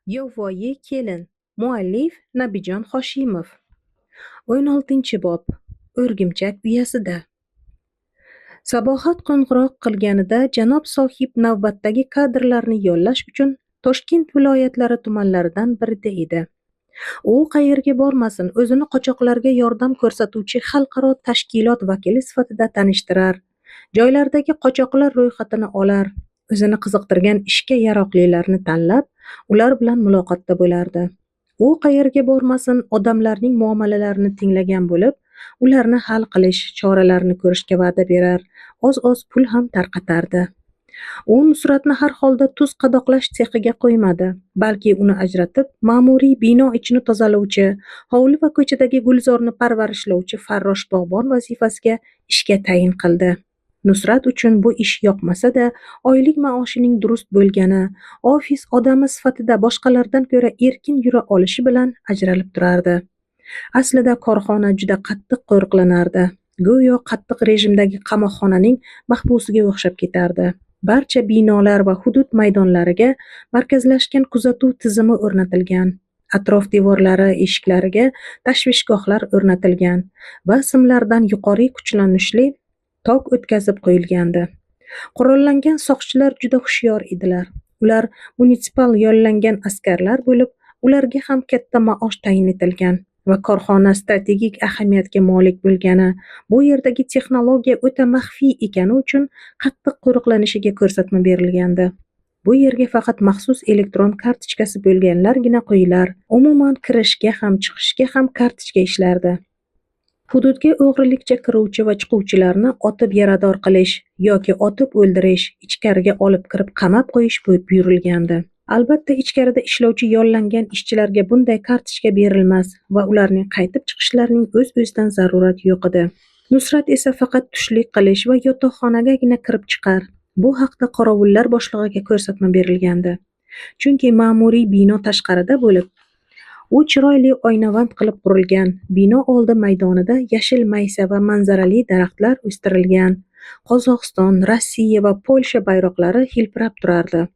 Yovvoyi kelin. Muallif Nabijon Hoshimov. 16-bob. O'rgimchak uyasida. Sabohat qo'ng'iroq qilganida janob sohib navbatdagi kadrlarni yollash uchun Toshkent viloyatlari tumanlaridan birida edi. U qayerga bormasin, o'zini qochoqlarga yordam ko'rsatuvchi xalqaro tashkilot vakili sifatida tanishtirar, joylardagi qochoqlar ro'yxatini olar, o'zini qiziqtirgan ishga yaroqlilarni tanlab, ular bilan muloqotda bo'lardi. U qayerga bormasin, odamlarning muomalalarini tinglagan bo'lib, ularni hal qilish choralarini ko'rishga va'da berar, oz-oz pul ham tarqatardi. U Nusratni har holda tuz qadoqlash sexiga qo'ymadi, balki uni ajratib, ma'muriy bino ichini tozalovchi, hovli va ko'chadagi gulzorni parvarishlovchi farrosh bog'bon vazifasiga ishga tayin qildi. Nusrat uchun bu ish yoqmasa-da, oylik maoshining durust bo'lgani, ofis odami sifatida boshqalardan ko'ra erkin yura olishi bilan ajralib turardi. Aslida korxona juda qattiq qo'riqlanardi. Go'yo qattiq rejimdagi qamoqxonaning mahbusiga o'xshab ketardi. Barcha binolar va hudud maydonlariga markazlashgan kuzatuv tizimi o'rnatilgan. Atrof devorlari, eshiklariga tashvishgohlar o'rnatilgan va simlardan yuqori kuchlanishli tok o'tkazib qo'yilgandi. Qurollangan soqchilar juda hushyor edilar. Ular munitsipal yollangan askarlar bo'lib, ularga ham katta maosh tayin etilgan va korxona strategik ahamiyatga molik bo'lgani, bu yerdagi texnologiya o'ta maxfiy ekani uchun qattiq qo'riqlanishiga ko'rsatma berilgandi. Bu yerga faqat maxsus elektron kartochkasi bo'lganlargina qo'yilar. Umuman kirishga ham chiqishga ham kartochka ishlardi. Hududga o'g'rilikcha kiruvchi va chiquvchilarni otib yarador qilish yoki otib o'ldirish, ichkariga olib kirib qamab qo'yish buyurilgandi. Albatta, ichkarida ishlovchi yollangan ishchilarga bunday kartochka berilmas va ularning qaytib chiqishlarining o'z-o'zidan zarurati yo'q edi. Nusrat esa faqat tushlik qilish va yotoqxonagagina kirib chiqar. Bu haqda qorovullar boshlig'iga ko'rsatma berilgandi. Chunki ma'muriy bino tashqarida bo'lib, u chiroyli oynavand qilib qurilgan. Bino oldi maydonida yashil maysa va manzarali daraxtlar o'stirilgan. Qozog'iston, Rossiya va Polsha bayroqlari hilpirab turardi.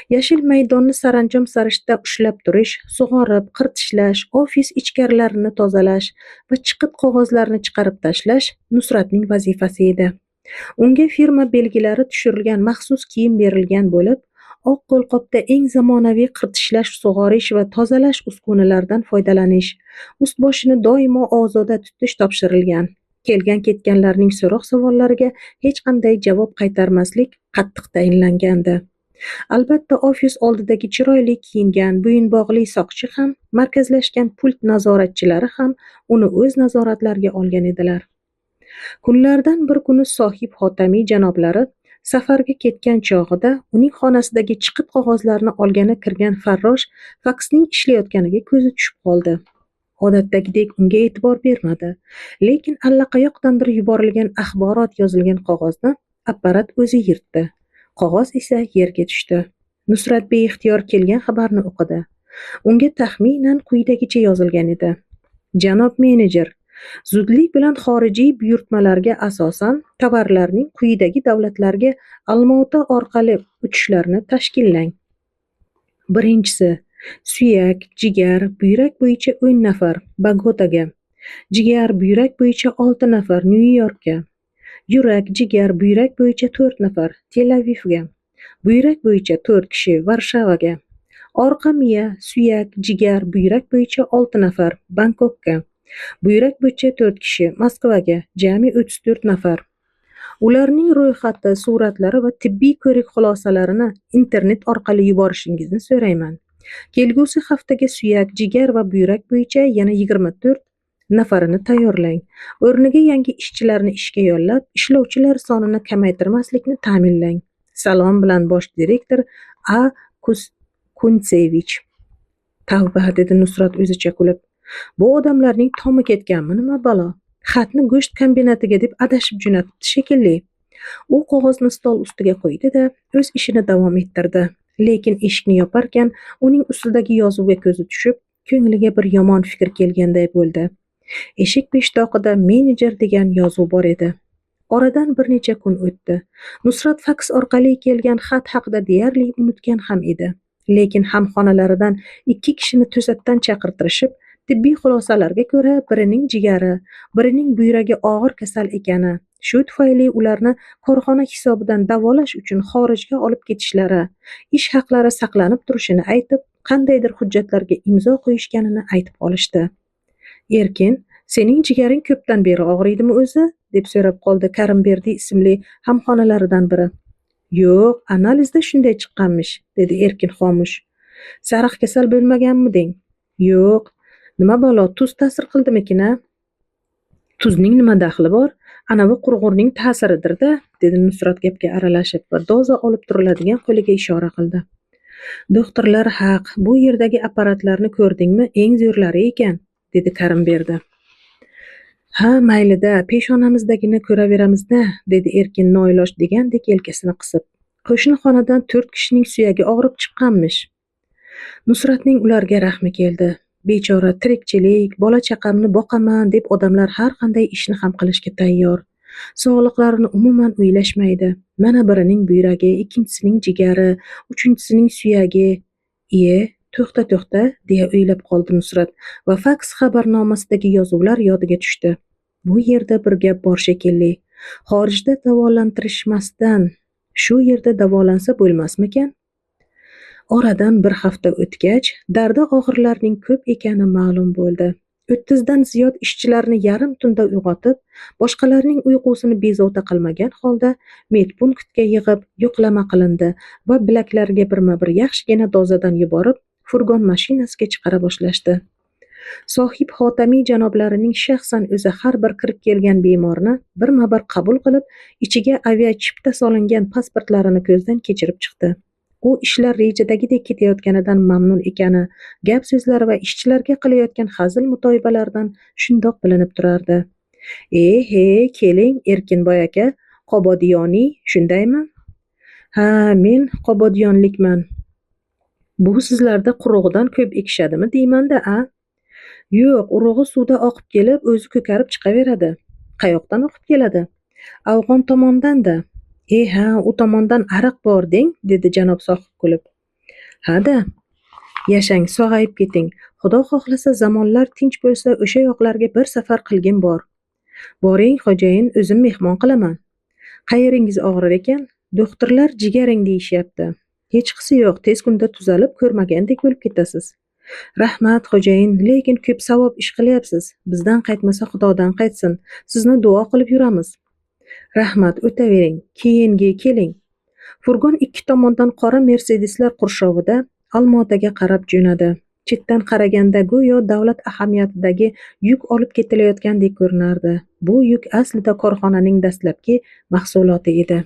Yashil maydonni saranjom sarishta ushlab turish, sug'orib, qirtishlash, ofis ichkarilarini tozalash va chiqit qog'ozlarni chiqarib tashlash Nusratning vazifasi edi. Unga firma belgilari tushirilgan maxsus kiyim berilgan bo'lib, oq qo'lqopda eng zamonaviy qirtishlash, sug'orish va tozalash uskunalaridan foydalanish, ust-boshini doimo ozoda tutish topshirilgan. Kelgan-ketganlarning so'roq-savollariga hech qanday javob qaytarmaslik qattiq tayinlangandi. Albatta, ofis oldidagi chiroyli kiyingan, bo'yinbog'li soqchi ham, markazlashgan pult nazoratchilari ham uni o'z nazoratlariga olgan edilar. Kunlardan bir kuni sohib Xotamiy janoblari safarga ketgan chog'ida uning xonasidagi chiqit qog'ozlarni olgani kirgan farrosh faksning ishlayotganiga ko'zi tushib qoldi. Odatdagidek unga e'tibor bermadi, lekin allaqayoqdandir yuborilgan axborot yozilgan qog'ozni apparat o'zi yirtdi. Qog'oz esa yerga tushdi. Nusrat beixtiyor kelgan xabarni o'qidi. Unga taxminan quyidagicha yozilgan edi. Janob menejer, zudlik bilan xorijiy buyurtmalarga asosan tovarlarning quyidagi davlatlarga Olmaota orqali uchishlarni tashkillang. Birinchisi, suyak, jigar, buyrak bo'yicha 10 nafar Bogotaga, jigar, buyrak bo'yicha 6 nafar Nyu-Yorkka, yurak, jigar, buyrak bo'yicha 4 nafar Tel Avivga, buyrak bo'yicha 4 kishi Varshavaga, orqa miya, suyak, jigar, buyrak bo'yicha 6 nafar Bangkokka, buyrak bo'yicha 4 kishi Moskvaga, jami 34 nafar. Ularning ro'yxati, suratlari va tibbiy ko'rik xulosalarini internet orqali yuborishingizni so'rayman. Kelgusi haftaga suyak, jigar va buyrak bo'yicha yana 24 nafarini tayyorlang. O'rniga yangi ishchilarni ishga yollab, ishlovchilar sonini kamaytirmaslikni ta'minlang. Salom bilan bosh direktor A. Kuntsevich. Tavba, dedi Nusrat o'zicha kulib. Bu odamlarning tomi ketganmi, nima balo? Xatni go'sht kombinatiga deb adashib jo'natibdi shekilli. U qog'ozni stol ustiga qo'ydi-da, o'z ishini davom ettirdi. Lekin eshikni yoparkan, uning ustidagi yozuvga ko'zi tushib, ko'ngliga bir yomon fikr kelganday bo'ldi. Eshik peshtoqida menejer degan yozuv bor edi. Oradan bir necha kun o'tdi. Nusrat faks orqali kelgan xat haqida deyarli unutgan ham edi. lekin hamxonalaridan 2 kishini to'satdan chaqirtirishib, tibbiy xulosalarga ko'ra birining jigari, birining buyragi og'ir kasal ekani, shu tufayli ularni korxona hisobidan davolash uchun xorijga olib ketishlari, ish haqlari saqlanib turishini aytib, qandaydir hujjatlarga imzo qo'yishganini aytib qolishdi. Erkin, sening jigaring ko'pdan beri og'riydimi o'zi? Deb so'rab qoldi Karimberdi ismli hamxonalaridan biri. Yo'q, analizda shunday chiqqanmish, dedi Erkin xomush. Sariq kasal bo'lmaganmiding? Yo'q. Nima balo, tuz ta'sir qildimikin-a? Tuzning nima daxli bor? Anavi qurg'urning ta'siridir-da, dedi Nusrat gapga aralashib va doza olib turiladigan qo'liga ishora qildi. Doktorlar haq, bu yerdagi apparatlarni ko'rdingmi? Eng zo'rlari ekan, dedi Karimberdi. Ha, mayli-da, peshonamizdagini ko'raveramiz-da, dedi Erkin noiloj degandek yelkasini qisib. Qo'shni xonadan 4 kishining suyagi og'rib chiqqanmish. Nusratning ularga rahmi keldi. Bechora tirikchilik, bola chaqamni boqaman deb odamlar har qanday ishni ham qilishga tayyor. Sog'liqlarini umuman o'ylashmaydi. Mana birining buyragi, ikkinchisining jigari, uchinchisining suyagi. To'xta, deya o'ylab qoldi Nusrat va faks xabarnomasidagi yozuvlar yodiga tushdi. Bu yerda bir gap bor shekilli. Xorijda davolantirishmasdan shu yerda davolansa bo'lmasmikan? Oradan bir hafta o'tgach, dardi og'irlarning ko'p ekani ma'lum bo'ldi. 30 dan ziyod ishchilarni yarim tunda uyg'otib, boshqalarning uyqusini bezovta qilmagan holda medpunktga yig'ib yo'qlama qilindi va bilaklariga birma-bir yaxshigina dozadan yuborib, furgon mashinasiga chiqara boshlashdi. Sohib Xotamiy janoblarining shaxsan o'zi har bir kirib kelgan bemorni birma-bir qabul qilib, ichiga aviachipta solingan pasportlarini ko'zdan kechirib chiqdi. U ishlar rejadagidek ketayotganidan mamnun ekani, gap so'zlari va ishchilarga qilayotgan hazil mutoyibalaridan shundoq bilinib turardi. Keling, Erkinboy aka, Qobodiyoniy, shundaymi? Ha, men Qobodiyonlikman. Bu sizlarda qurug'idan ko'p ekishadimi deymanda, a? Yo'q, urug'i suvda oqib kelib, o'zi ko'karib chiqaveradi. Qayoqdan oqib keladi? Afg'on tomondan-da. Ha, u tomondan ariq bor deng, dedi janob Sohib kulib. Ha-da, yashang, sog'ayib keting. Xudo xohlasa zamonlar tinch bo'lsa, o'sha yoqlarga bir safar qilgin bor. Boring, xo'jayin, o'zim mehmon qilaman. Qayeringiz og'rir ekan? Doktorlar jigaring deyishyapti. Hech qisi yo'q, tez kunda tuzalib, ko'rmagandek bo'lib ketasiz. Rahmat, xo'jayin, lekin ko'p savob ish qilyapsiz. Bizdan qaytmasa Xudodan qaytsin. Sizni duo qilib yuramiz. Rahmat, o'tavering, keyingi keling. Furgon 2 tomondan qora Mercedeslar qurshovida Olmaotaga qarab jo'nadi. Chetdan qaraganda go'yo davlat ahamiyatidagi yuk olib ketilayotgandek ko'rinardi. Bu yuk aslida korxonaning dastlabki mahsuloti edi.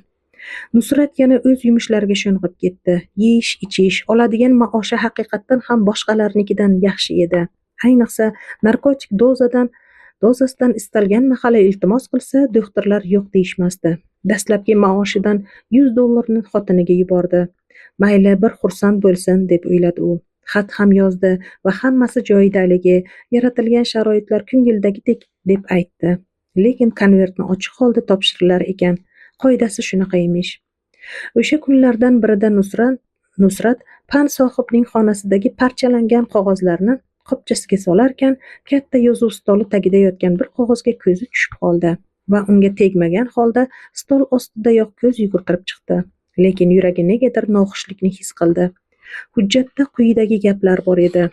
Nusrat yana o'z yumushlariga sho'ng'ib ketdi. Yeyish, ichish, oladigan maoshi haqiqatdan ham boshqalarnikidan yaxshi edi. Ayniqsa, narkotik dozasidan istalgan mahali iltimos qilsa, doktorlar yo'q deyishmasdi. Dastlabki maoshidan $100 xotiniga yubordi. Mayli, bir xursand bo'lsin, deb o'yladi u. Xat ham yozdi va hammasi joyidaligi, yaratilgan sharoitlar ko'ngildagidek deb aytdi. Lekin konvertni ochiq holda topshirilar ekan. Qoidasi shunaqa emish. O'sha kunlardan birida Nusrat Pan sohibning xonasidagi parchalangan qog'ozlarni qopchasiga solarkan, katta yozuv stoli tagida yotgan bir qog'ozga ko'zi tushib qoldi va unga tegmagan holda stol ostidayoq ko'z yugurtirib chiqdi. Lekin yuragi negadir noxushlikni his qildi. Hujjatda quyidagi gaplar bor edi.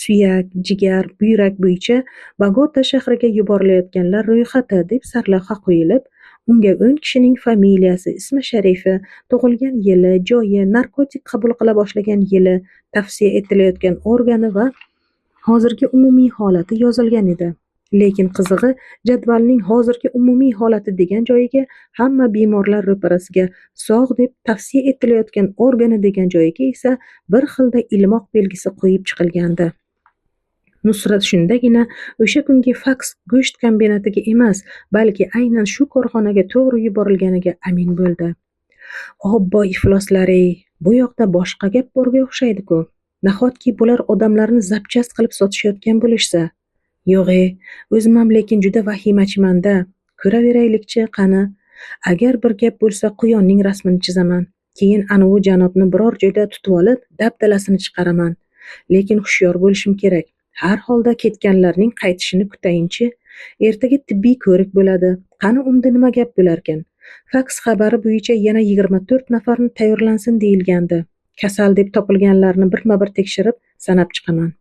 Suyak, jigar, buyrak bo'yicha Bogota shahriga yuborilayotganlar ro'yxati deb sarlavha qo'yilib, unga 10 kishining familiyasi, ismi sharifi, tug'ilgan yili, joyi, narkotik qabul qila boshlagan yili, tavsiya etilayotgan organi va hozirgi umumiy holati yozilgan edi. Lekin qizig'i, jadvalning hozirgi umumiy holati degan joyiga, hamma bemorlar ro'parasiga sog' deb tavsiya etilayotgan organi degan joyiga esa bir xilda ilmoq belgisi qo'yib chiqilgandi. Nusrat shundagina o'sha kungi faks go'sht kombinatiga emas, balki aynan shu korxonaga to'g'ri yuborilganiga amin bo'ldi. Obbo ifloslari, bu yoqda boshqa gap borga o'xshaydi-ku. Nahotki bular odamlarni zapchast qilib sotishayotgan bo'lishsa? Yo'g'e, o'zim lekin juda vahimachiman-da. Ko'raveraylikchi qani. Agar bir gap bo'lsa, quyonning rasmini chizaman. Keyin anavi janobni biror joyda tutib olib, dabdalasini chiqaraman. Lekin hushyor bo'lishim kerak. Har holda ketganlarning qaytishini kutayinchi. Ertaga tibbiy ko'rik bo'ladi. Qani unda nima gap bo'larkan? Faks xabari bo'yicha yana 24 nafarni tayyorlansin deyilgandi. Kasal deb topilganlarni birma-bir tekshirib, sanab chiqaman.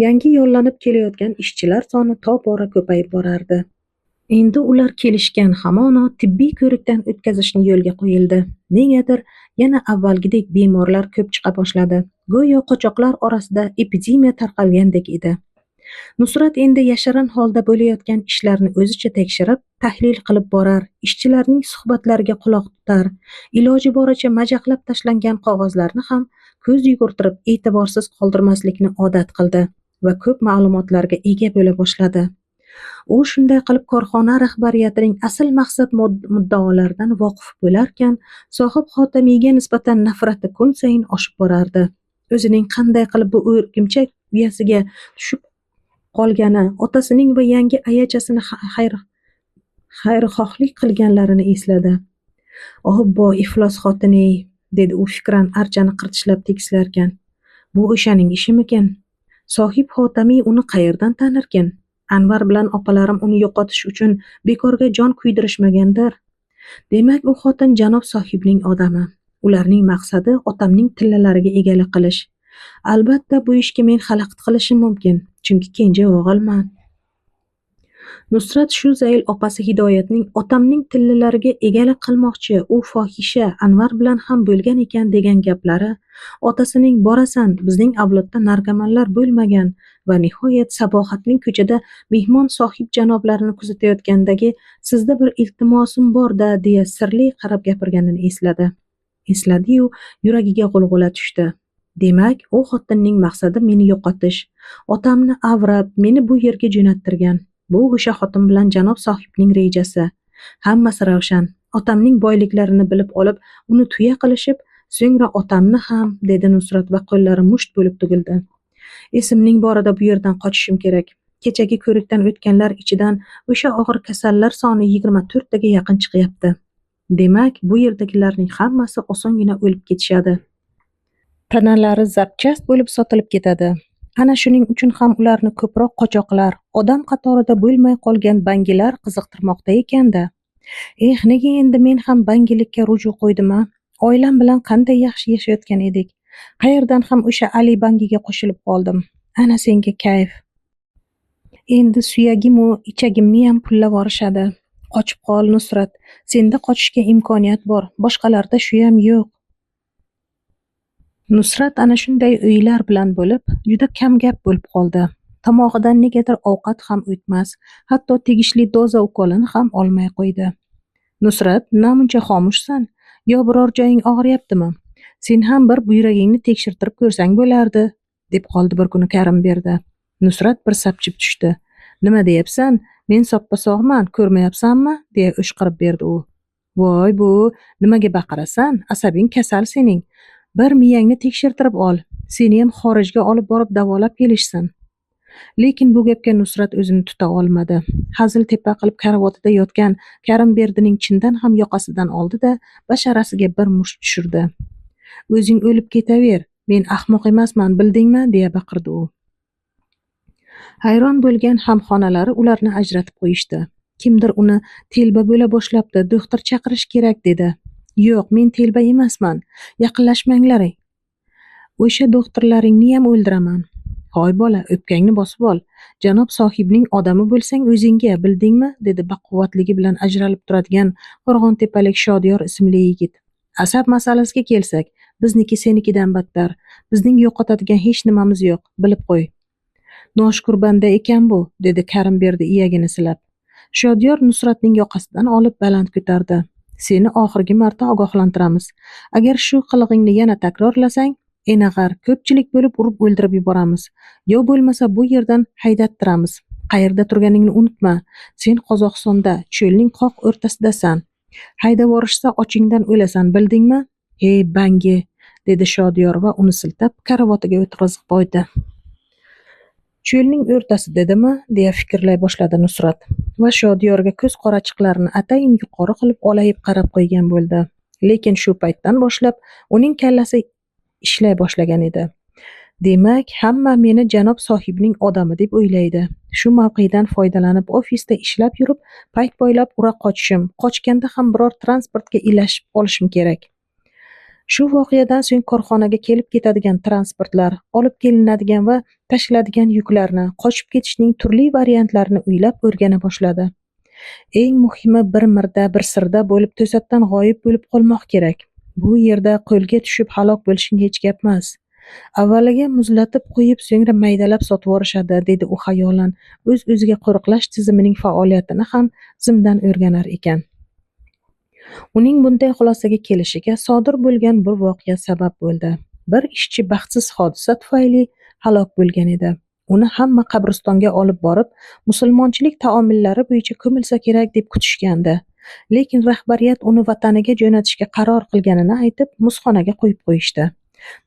Yangi yollanib kelayotgan ishchilar soni tobora ko'payib borardi. Endi ular kelishgan hamono tibbiy ko'rikdan o'tkazishni yo'lga qo'yildi. Negadir yana avvalgidek bemorlar ko'p chiqa boshladi. Go'yo qochoqlar orasida epidemiya tarqalgandek edi. Nusrat endi yashirin holda bo'layotgan ishlarni o'zicha tekshirib, tahlil qilib borar, ishchilarning suhbatlariga quloq tutar, iloji boricha majaqlab tashlangan qog'ozlarni ham ko'z yugurtirib e'tiborsiz qoldirmaslikni odat qildi va ko'p ma'lumotlarga ega bo'la boshladi. U shunday qilib korxona rahbariyatining asl maqsad muddaolaridan voqif bo'larkan, sohib xotamiyga nisbatan nafrati kun sayin oshib borardi. O'zining qanday qilib bu o'rgimchak uyasiga tushib qolgani, otasining va yangi ayachasini xayrixohlik qilganlarini esladi. "Obbo, iflos xotin-ey", dedi u fikran archani qirtishlab tekislarkan. "Bu o'shaning ishimikin? Sohib xotamiy uni qayerdan tanirkin? Anvar bilan opalarim uni yo'qotish uchun bekorga jon kuydirishmagandir. Demak, u xotin janob sohibning odami. Ularning maqsadi otamning tillalariga egalik qilish. Albatta, bu ishga men xalaqit qilishim mumkin, chunki kenja o'g'ilman." Nusrat shu zayl opasi Hidoyatning otamning tillalariga egalik qilmoqchi, u fohisha Anvar bilan ham bo'lgan ekan degan gaplari, otasining "borasan, bizning avlodda narkomanlar bo'lmagan" va nihoyat Sabohatning ko'chada mehmon sohib janoblarini kuzatayotgandagi "sizda bir iltimosim bor-da" deya sirli qarab gapirganini esladi-yu, yuragiga g'ulg'ula tushdi. Demak, u xotinning maqsadi meni yo'qotish, otamni avrab, meni bu yerga jo'nattirgan. Bu o'sha xotin bilan janob sohibning rejasi. Hammasi ravshan. Otamning boyliklarini bilib olib, uni tuya qilishib, so'ngra otamni ham, dedi Nusrat va qo'llari musht bo'lib tugildi. Esimning borida bu yerdan qochishim kerak. Kechagi ko'rikdan o'tganlar ichidan o'sha og'ir kasallar soni 24 taga yaqin chiqyapti. Demak, bu yerdagilarning hammasi osongina o'lib ketishadi. Tanalari zapchast bo'lib sotilib ketadi. Ana shuning uchun ham ularni ko'proq qochoqlar, odam qatorida bo'lmay qolgan bangilar qiziqtirmoqda ekanda. Nega endi men ham bangilikka ruju qo'ydim-a? Oilam bilan qanday yaxshi yashayotgan edik. Qayerdan ham o'sha Ali bangiga qo'shilib qoldim. Ana senga kayf. Endi suyagimu, ichagimni ham pullab yorishadi. Qochib qol, Nusrat. Senda qochishga imkoniyat bor, boshqalarda shu ham yo'q. Nusrat ana shunday o'ylar bilan bo'lib, juda kam gap bo'lib qoldi. Tomog'idan negadir ovqat ham o'tmas, hatto tegishli doza ukolini ham olmay qo'ydi. Nusrat, namuncha xomushsan? Yo biror joying og'riyaptimi? Sen ham bir buyragingni tekshirtirib ko'rsang bo'lardi, deb qoldi bir kuni Karimberdi. Nusrat bir sapchib tushdi. Nima deyapsan? Men soppa-sog'man, ko'rmayapsanmi? deya o'shqirib berdi u. Voy bu, nimaga baqirasan? Asabing kasal sening. Bir miyangni tekshirtirib ol. Seni ham xorijga olib borib davolab kelishsin. Lekin bu gapga Nusrat o'zini tuta olmadi. Hazil tepa qilib karavotida yotgan Karimberdining chindan ham yoqasidan oldi-da, basharasiga bir musht tushirdi. O'zing o'lib ketaver, men ahmoq emasman, bildingmi, deya baqirdi u. Hayron bo'lgan hamxonalari ularni ajratib qo'yishdi. Kimdir uni telba bo'la boshlabdi, doktor chaqirish kerak dedi. Yo'q, men telba emasman. Yaqinlashmanglar. O'sha doktorlaringni ham o'ldiraman. Hoy bola, o'pkangni bosib ol. Janob sohibning odami bo'lsang o'zingga, bildingmi? dedi baquvvatligi bilan ajralib turadigan Qo'rg'ontepalik Shodiyor ismli yigit. Asab masalasiga kelsak, bizniki senikidan battar. Bizning yo'qotadigan hech nimamiz yo'q, bilib qo'y. Noshukur banda ekan bu, dedi Karimberdi iyagini silab. Shodiyor Nusratning yoqasidan olib baland ko'tardi. Seni oxirgi marta ogohlantiramiz. Agar shu qilig'ingni yana takrorlasang, enag'ar ko'pchilik bo'lib urib o'ldirib yuboramiz. Yo bo'lmasa bu yerdan haydattiramiz. Qayerda turganingni unutma. Sen Qozog'istonda, cho'lning qoq o'rtasidasan. Haydab yorishsa ochingdan o'lasan, bildingmi? Hey bangi, dedi Shodiyor va uni siltab karavotiga o'tkazib qo'ydi. Cho'lning o'rtasi dedimi, deya fikrlay boshladi Nusrat va Shodiyorga ko'z qorachiqlarini atayin yuqori qilib olayib qarab qo'ygan bo'ldi. Lekin shu paytdan boshlab uning kallasi ishlay boshlagan edi. Demak, hamma meni janob sohibning odami deb o'ylaydi. Shu mavqedan foydalanib ofisda ishlab yurib, payt bo'ylab ura qochishim, qochganda ham biror transportga ilashib olishim kerak. Shu voqeadan so'ng korxonaga kelib ketadigan transportlar, olib kelinadigan va tashiladigan yuklarni, qochib ketishning turli variantlarini o'ylab o'rgana boshladi. Eng muhimi bir mirda, bir sirda bo'lib to'satdan g'oyib bo'lib qolmoq kerak. Bu yerda qo'lga tushib halok bo'lishing hech gap emas. Avvaliga muzlatib qo'yib, so'ngra maydalab sotib yuborishadi, dedi u xayolan, o'z-o'ziga qo'riqlash tizimining faoliyatini ham zimdan o'rganar ekan. Uning bunday xulosaga kelishiga sodir bo'lgan bir voqea sabab bo'ldi. Bir ishchi baxtsiz hodisa tufayli halok bo'lgan edi. Uni hamma qabristonga olib borib, musulmonchilik taomillari bo'yicha ko'milsa kerak deb kutishgandi. Lekin rahbariyat uni vataniga jo'natishga qaror qilganini aytib, muzxonaga qo'yib qo'yishdi.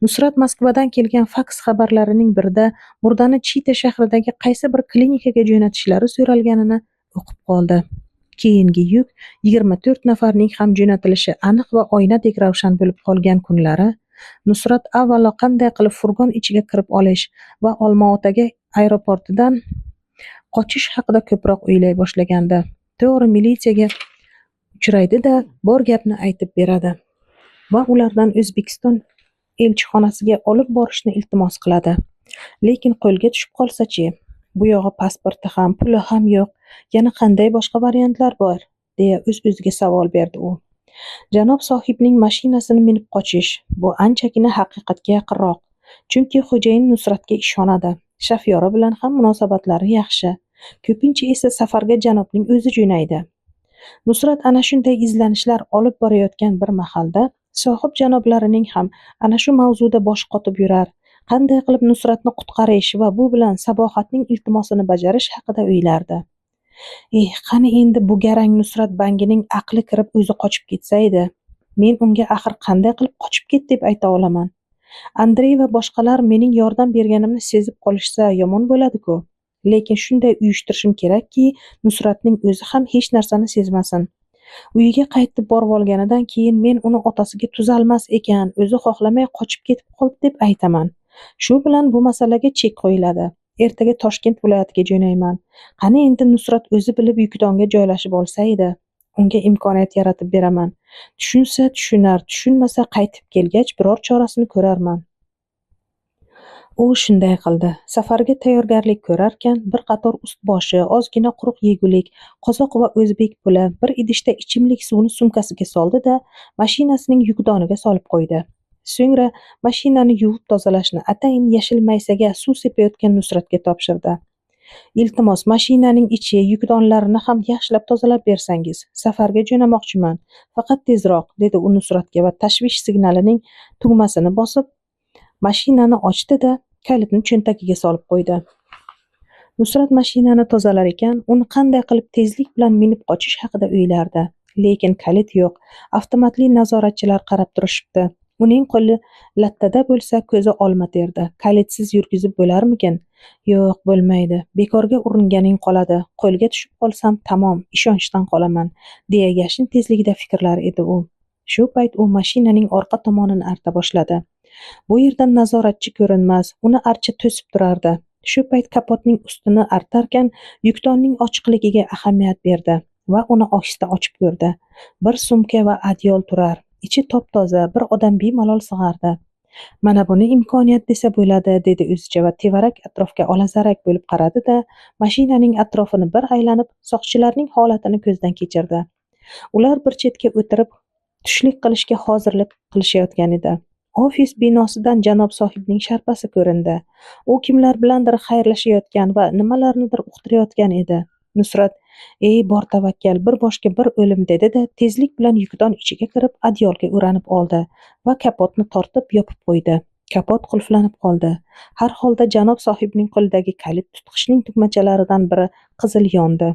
Nusrat Moskvadan kelgan faks xabarlarining birida murdani Chita shahridagi qaysi bir klinikaga jo'natishlari so'ralganini o'qib qoldi. Keyingi yuk 24 nafarning ham jo'natilishi aniq va oynadek ravshan bo'lib qolgan kunlari Nusrat avvalo qanday qilib furgon ichiga kirib olish va Olmaotaga aeroportidan qochish haqida ko'proq o'ylay boshlagandi. To'g'ri militsiyaga uchraydi-da, bor gapni aytib beradi va ulardan O'zbekiston elchixonasiga olib borishni iltimos qiladi. Lekin qo'lga tushib qolsa-chi? Bu yog'i pasporti ham, puli ham yo'q. Yana qanday boshqa variantlar bor? deya o'z-o'ziga savol berdi u. Janob sohibning mashinasini minib qochish bu anchagina haqiqatga yaqinroq. Chunki xo'jayin Nusratga ishonadi. Shofyori bilan ham munosabatlari yaxshi. Ko'pincha esa safarga janobning o'zi jo'naydi. Nusrat ana shunday izlanishlar olib borayotgan bir mahalda sohib janoblarining ham ana shu mavzuda bosh qotib yurar. Qanday qilib Nusratni qutqarish va bu bilan Sabohatning iltimosini bajarish haqida o'ylardi. Qani endi bu garang Nusrat bangining aqli kirib o'zi qochib ketsa edi. Men unga axir qanday qilib qochib ket deb ayta olaman. Andrey va boshqalar mening yordam berganimni sezib qolishsa yomon bo'ladi-ku. Lekin shunday uyushtirishim kerakki, Nusratning o'zi ham hech narsani sezmasin. Uyiga qaytib borib olganidan keyin men uni otasiga tuzalmas ekan, o'zi xohlamay qochib ketib qoldi deb aytaman. Shu bilan bu masalaga chek qo'yiladi. Ertaga Toshkent viloyatiga jo'nayman. Qani endi Nusrat o'zi bilib yukdonga joylashib olsa edi, unga imkoniyat yaratib beraman. Tushunsa tushunar, tushunmasa qaytib kelgach biror chorasini ko'rarman. U shunday qildi. Safarga tayyorgarlik ko'rarkan, bir qator ust-boshi, ozgina quruq yegulik, qozoq va o'zbek puli, bir idishda ichimlik suvini sumkasiga soldi-da, mashinasining yukdoniga solib qo'ydi. So'ngra mashinani yuvib tozalashni atayin yashil maysaga suv sepayotgan Nusratga topshirdi. Iltimos, mashinaning ichi, yukdonlarini ham yaxshilab tozalab bersangiz. Safarga jo'namoqchiman. Faqat tezroq, dedi u Nusratga va tashvish signalining tugmasini bosib, mashinani ochdi-da, kalitni cho'ntagiga solib qo'ydi. Nusrat mashinani tozalar ekan, uni qanday qilib tezlik bilan minib qochish haqida o'ylardi. Lekin kalit yo'q. Avtomatli nazoratchilar qarab turishibdi. Uning qo'li lattada bo'lsa, ko'zi olma terdi. Kalitsiz yurgizib bo'larmikin? Yo'q, bo'lmaydi. Bekorga uringaning qoladi. Qo'lga tushib qolsam tamom, ishonchdan qolaman, deya yashin tezligida fikrlar edi u. Shu payt u mashinaning orqa tomonini arta boshladi. Bu yerdan nazoratchi ko'rinmas, uni archa to'sib turardi. Shu payt kapotning ustini artarkan, yukdonning ochiqligiga ahamiyat berdi va uni ohista ochib ko'rdi. Bir sumka va adyol turar. Ichi top-toza, bir odam bemalol sig'ardi. Mana buni imkoniyat desa bo'ladi, dedi o'zicha va tevarak atrofga olazarak bo'lib qaradi-da, mashinaning atrofini bir aylanib, soqchilarning holatini ko'zdan kechirdi. Ular bir chetga o'tirib, tushlik qilishga hozirlik qilishayotgan edi. Ofis binosidan janob sohibning sharpasi ko'rindi. U kimlar bilandir xayrlashayotgan va nimalarnidir uqtirayotgan edi. Nusrat, bor tavakkal, bir boshga bir o'lim, dedi-da, tezlik bilan yukdon ichiga kirib, adyolga o'ranib oldi va kapotni tortib yopib qo'ydi. Kapot qulflanib qoldi. Har holda janob sohibning qo'lidagi kalit tutqichning tugmachalaridan biri qizil yondi.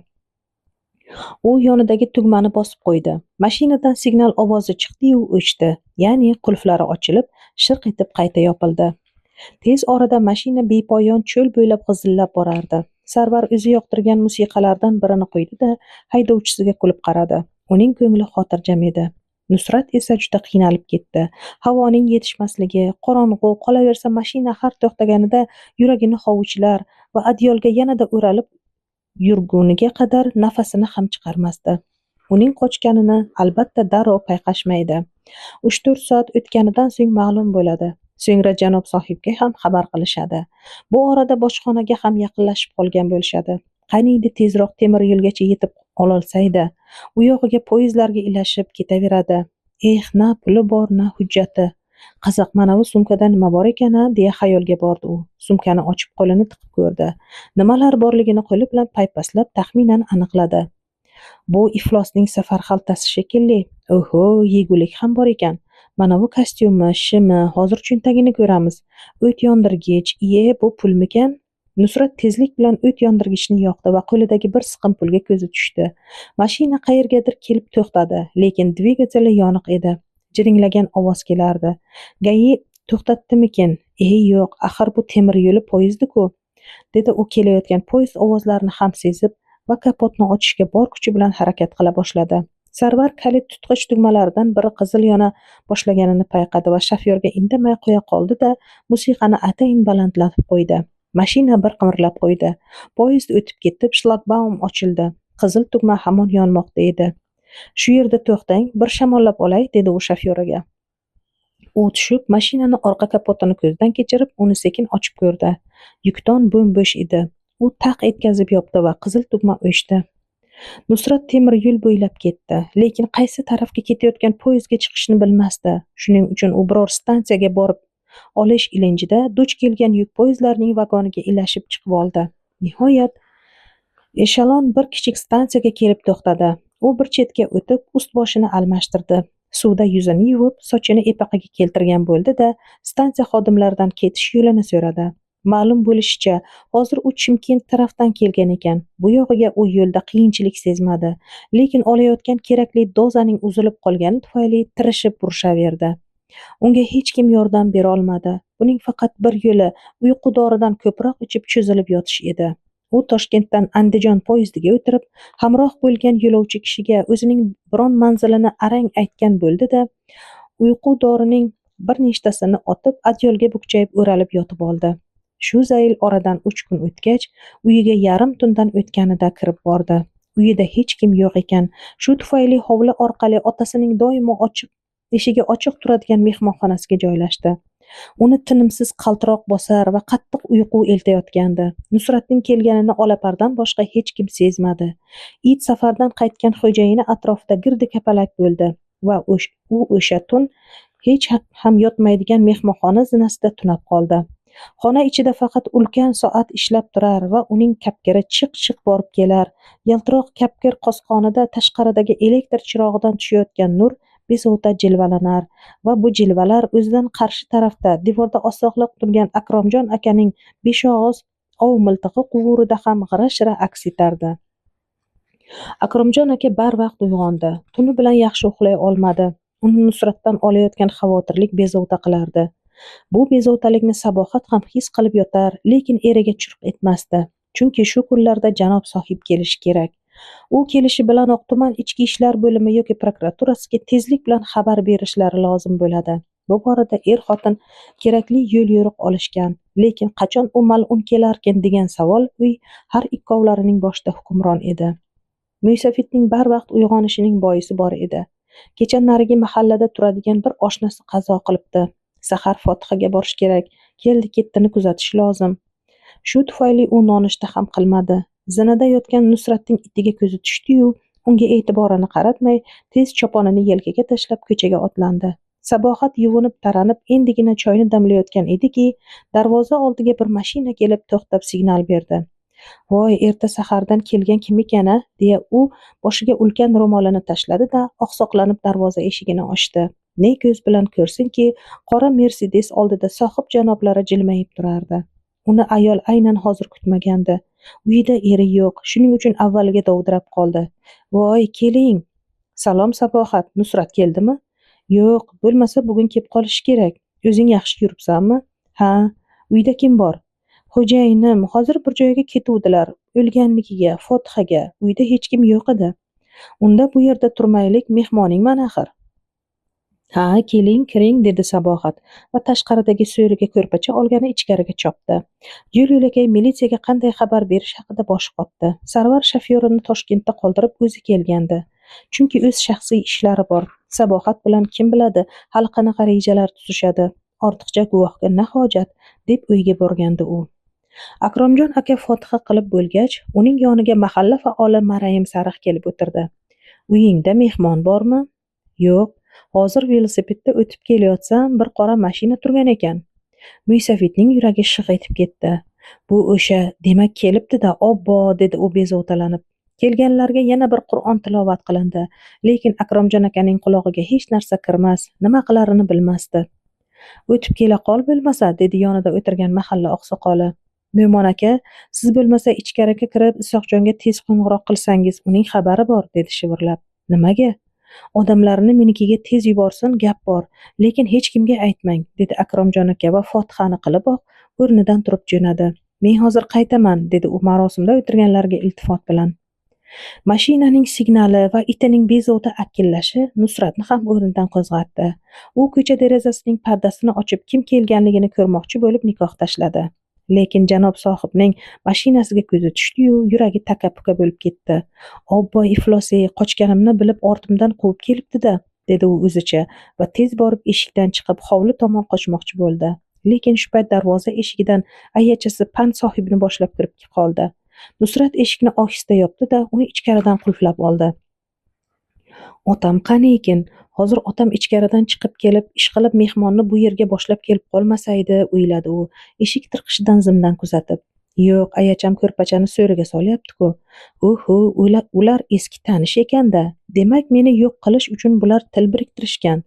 U yonidagi tugmani bosib qo'ydi. Mashinadan signal ovozi chiqdi-yu o'chdi. Ya'ni qulflari ochilib, shirq etib qayta yopildi. Tez orada mashina bepoyon cho'l bo'ylab g'izillab borardi. Sarvar o'zi yoqtirgan musiqalardan birini qo'ydi-da, haydovchisiga kulib qaradi. Uning ko'ngli xotirjam edi. Nusrat esa juda qiynalib ketdi. Havoning yetishmasligi, qorong'u, qolaversa mashina har to'xtaganida yuragini hovuchlar va adyolga yanada o'ralib yurguniga qadar nafasini ham chiqarmasdi. Uning qochganini albatta darrov payqashmaydi. 3-4 soat o'tganidan so'ng ma'lum bo'ladi. So'ngra janob sohibga ham xabar qilishadi. Bu orada bojxonaga ham yaqinlashib qolgan bo'lishadi. Qaniydi tezroq temir yo'lgacha yetib ololsaydi, u yog'iga poyezdlarga ilashib ketaveradi. Na puli bor, na hujjati. Qiziq, manavi sumkada nima bor ekan-a, deya xayolga bordi u. Sumkani ochib qo'lini tiqib ko'rdi. Nimalar borligini qo'li bilan paypaslab taxminan aniqladi. Bu iflosning safar xaltasi shekilli. Oho, yegulik ham bor ekan. Mana bu kostyumi, shimi, hozir cho'ntagini ko'ramiz. O't yondirgich, bu pulmikan? Nusrat tezlik bilan o't yondirgichni yoqdi va qo'lidagi bir siqim pulga ko'zi tushdi. Mashina qayergadir kelib to'xtadi, lekin dvigateli yoniq edi. Jiringlagan ovoz kelardi. Gai to'xtatdimikin? Yo'q, axir bu temir yo'li poyezdi-ku, dedi u kelayotgan poyezd ovozlarini ham sezib va kapotni ochishga bor kuchi bilan harakat qila boshladi. Sarvar kalit tutqich tugmalaridan biri qizil yona boshlaganini payqadi va shofyorga indamay qo'ya qoldi-da, musiqani atayin balandlatib qo'ydi. Mashina bir qimirlab qo'ydi. Poyezd o'tib ketib, shlagbaum ochildi. Qizil tugma hamon yonmoqda edi. Shu yerda to'xtang, bir shamollab olay, dedi u shofyoriga. U tushib, mashinani orqa kapotini ko'zdan kechirib, uni sekin ochib ko'rdi. Yukton bo'm-bo'sh edi. U taq etkazib yopdi va qizil tugma o'chdi. Nusrat temir yo'l bo'ylab ketdi, lekin qaysi tarafga ketayotgan poyezdga chiqishni bilmasdi. Shuning uchun u biror stansiyaga borib olish ilinjida duch kelgan yuk poyezdlarining vagoniga ilashib chiqib oldi. Nihoyat eshalon bir kichik stansiyaga kelib to'xtadi. U bir chetga o'tib, ust-boshini almashtirdi. Suvda yuzini yuvib, sochini epaqaga keltirgan bo'ldi-da, stansiya xodimlaridan ketish yo'lini so'radi. Ma'lum bo'lishicha, hozir u Chimkent tarafdan kelgan ekan. Bu yog'iga u yo'lda qiyinchilik sezmadi, lekin olayotgan kerakli dozaning uzilib qolgani tufayli tirishib urishaverdi. Unga hech kim yordam bera olmadi. Buning faqat bir yo'li uyqu doridan ko'proq ichib cho'zilib yotish edi. U Toshkentdan Andijon poyezdiga o'tirib, hamroh bo'lgan yo'lovchi kishiga o'zining biron manzilini arang aytgan bo'ldi-da, uyqu dorining bir nechtasini otib, adyolga bukchayib o'ralib yotib oldi. Shu zayl oradan 3 kun o'tgach, uyiga yarim tundan o'tganida kirib bordi. Uyida hech kim yo'q ekan. Shu tufayli hovli orqali otasining doimo eshigi ochiq turadigan mehmonxonasiga joylashdi. Uni tinimsiz qaltiroq bosar va qattiq uyqu eltayotgandi. Nusratning kelganini Olapardan boshqa hech kim sezmadi. It safardan qaytgan xo'jayini atrofida girdi kapalak bo'ldi va u o'sha tun hech ham yotmaydigan mehmonxona zinasida tunab qoldi. Xona ichida faqat ulkan soat ishlab turar va uning kapkiri chiq-chiq borib kelar. Yaltiroq kapkir qosqonida tashqaridagi elektr chirog'idan tushayotgan nur bezovta jilvalanar va bu jilvalar o'zidan qarshi tarafda devorda osig'liq turgan Akromjon akaning beshog'iz ov miltig'i quvurida ham g'ira-shira aks etardi. Akromjon aka barvaqt uyg'ondi. Tuni bilan yaxshi uxlay olmadi. Uni Nusratdan olayotgan xavotirlik bezovta qilardi. Bu bezovtalikni Sabohat ham his qilib yotar, lekin eriga churq etmasdi. Chunki shu kunlarda janob sohib kelishi kerak. U kelishi bilanoq tuman ichki ishlar bo'limi yoki prokuraturasiga tezlik bilan xabar berishlari lozim bo'ladi. Bu borada er-xotin kerakli yo'l-yo'riq olishgan, lekin qachon u mal'un kelarkin degan savol uy har ikkovlarining boshida hukmron edi. Mo'ysafidning barvaqt uyg'onishining boisi bor edi. Kecha narigi mahallada turadigan bir oshnasi qazo qilibdi. Sahar Fotihaga borish kerak, keldi-ketdini kuzatish lozim. Shu tufayli u nonushta ham qilmadi. Zinada yotgan Nusratning itiga ko'zi tushdi-yu, unga e'tiborini qaratmay, tez choponini yelkaga tashlab ko'chaga otlandi. Sabohat yuvinib taranib, endigina choyni damlayotgan ediki, darvoza oldiga bir mashina kelib to'xtab signal berdi. Voy, erta sahardan kelgan kim ekan-a, deya u boshiga ulkan ro'molini tashladi-da, oqsoqlanib darvoza eshigini ochdi. Ne ko'z bilan ko'rsinki, qora Mercedes oldida sohib janoblari jilmayib turardi. Uni ayol aynan hozir kutmagandi. Uyida eri yo'q, shuning uchun avvaliga dovdirab qoldi. Voy, keling. Salom Sabohat, Nusrat keldimi? Yo'q, bo'lmasa bugun kelib qolishi kerak. O'zing yaxshi yuribsanmi? Ha, uyda kim bor? Xo'jayinim hozir bir joyga ketuvdilar, o'lganligiga, Fotihaga. Uyda hech kim yo'q edi. Unda bu yerda turmaylik, mehmoningman axir. Ha, keling, kiring, dedi Sabohat va tashqaridagi so'riga ko'rpacha olgani ichkariga chopdi. Yo'l-yo'lakay militsiyaga qanday xabar berish haqida boshi qotdi. Sarvar shofyorini Toshkentda qoldirib o'zi kelgandi. Chunki o'z shaxsiy ishlari bor. Sabohat bilan kim biladi, hali qanaqa rejalar tuzishadi. Ortiqcha guvohga na hojat, deb uyga borgandi u. Akromjon aka fotiha qilib bo'lgach, uning yoniga mahalla faoli Marayim Sariq kelib o'tirdi. Uyingda mehmon bormi? Yo'q. Hozir velosipedda o'tib kelayotsam, bir qora mashina turgan ekan. Mo'ysafidning yuragi shig' etib ketdi. Bu o'sha, demak kelibdi-da, obbo, dedi u bezovtalanib. Kelganlarga yana bir Qur'on tilovat qilindi, lekin Akromjon akaning qulog'iga hech narsa kirmas, nima qilarini bilmasdi. O'tib kela qol bo'lmasa, dedi yonida o'tirgan mahalla oqsoqoli. No'mon aka, siz bo'lmasa ichkariga kirib Isoqjonga tez qo'ng'iroq qilsangiz, uning xabari bor, dedi shivirlab. Nimaga? Odamlarini menikiga tez yuborsin, gap bor, lekin hech kimga aytmang, dedi Akromjon aka va fotihani qiliboq o'rnidan turib jo'nadi. Men hozir qaytaman, dedi u marosimda o'tirganlarga iltifot bilan. Mashinaning signali va itining bezovta akillashi Nusratni ham o'rnidan qo'zg'atdi. U ko'cha derazasining pardasini ochib kim kelganligini ko'rmoqchi bo'lib nikoh tashladi. Lekin janob sohibning mashinasiga ko'zi tushdi-yu, yuragi taka-puka bo'lib ketdi. Obbo iflos-ey, qochganimni bilib ortimdan quvib kelibdi-da, dedi u o'zicha va tez borib eshikdan chiqib hovli tomon qochmoqchi bo'ldi. Lekin shu payt darvoza eshigidan ayachasi pand sohibini boshlab kirib qoldi. Nusrat eshikni ohista yopdi-da, uni ichkaridan qulflab oldi. Otam qani ekan? Hozir otam ichkaridan chiqib kelib, ishqilib mehmonni bu yerga boshlab kelib qolmasaydi, o'yladi u, eshik tirqishidan zimdan kuzatib. Yo'q, ayacham ko'rpachani so'riga solyapti-ku. Oho, ular eski tanish ekanda. Demak, meni yo'q qilish uchun bular til biriktirishgan.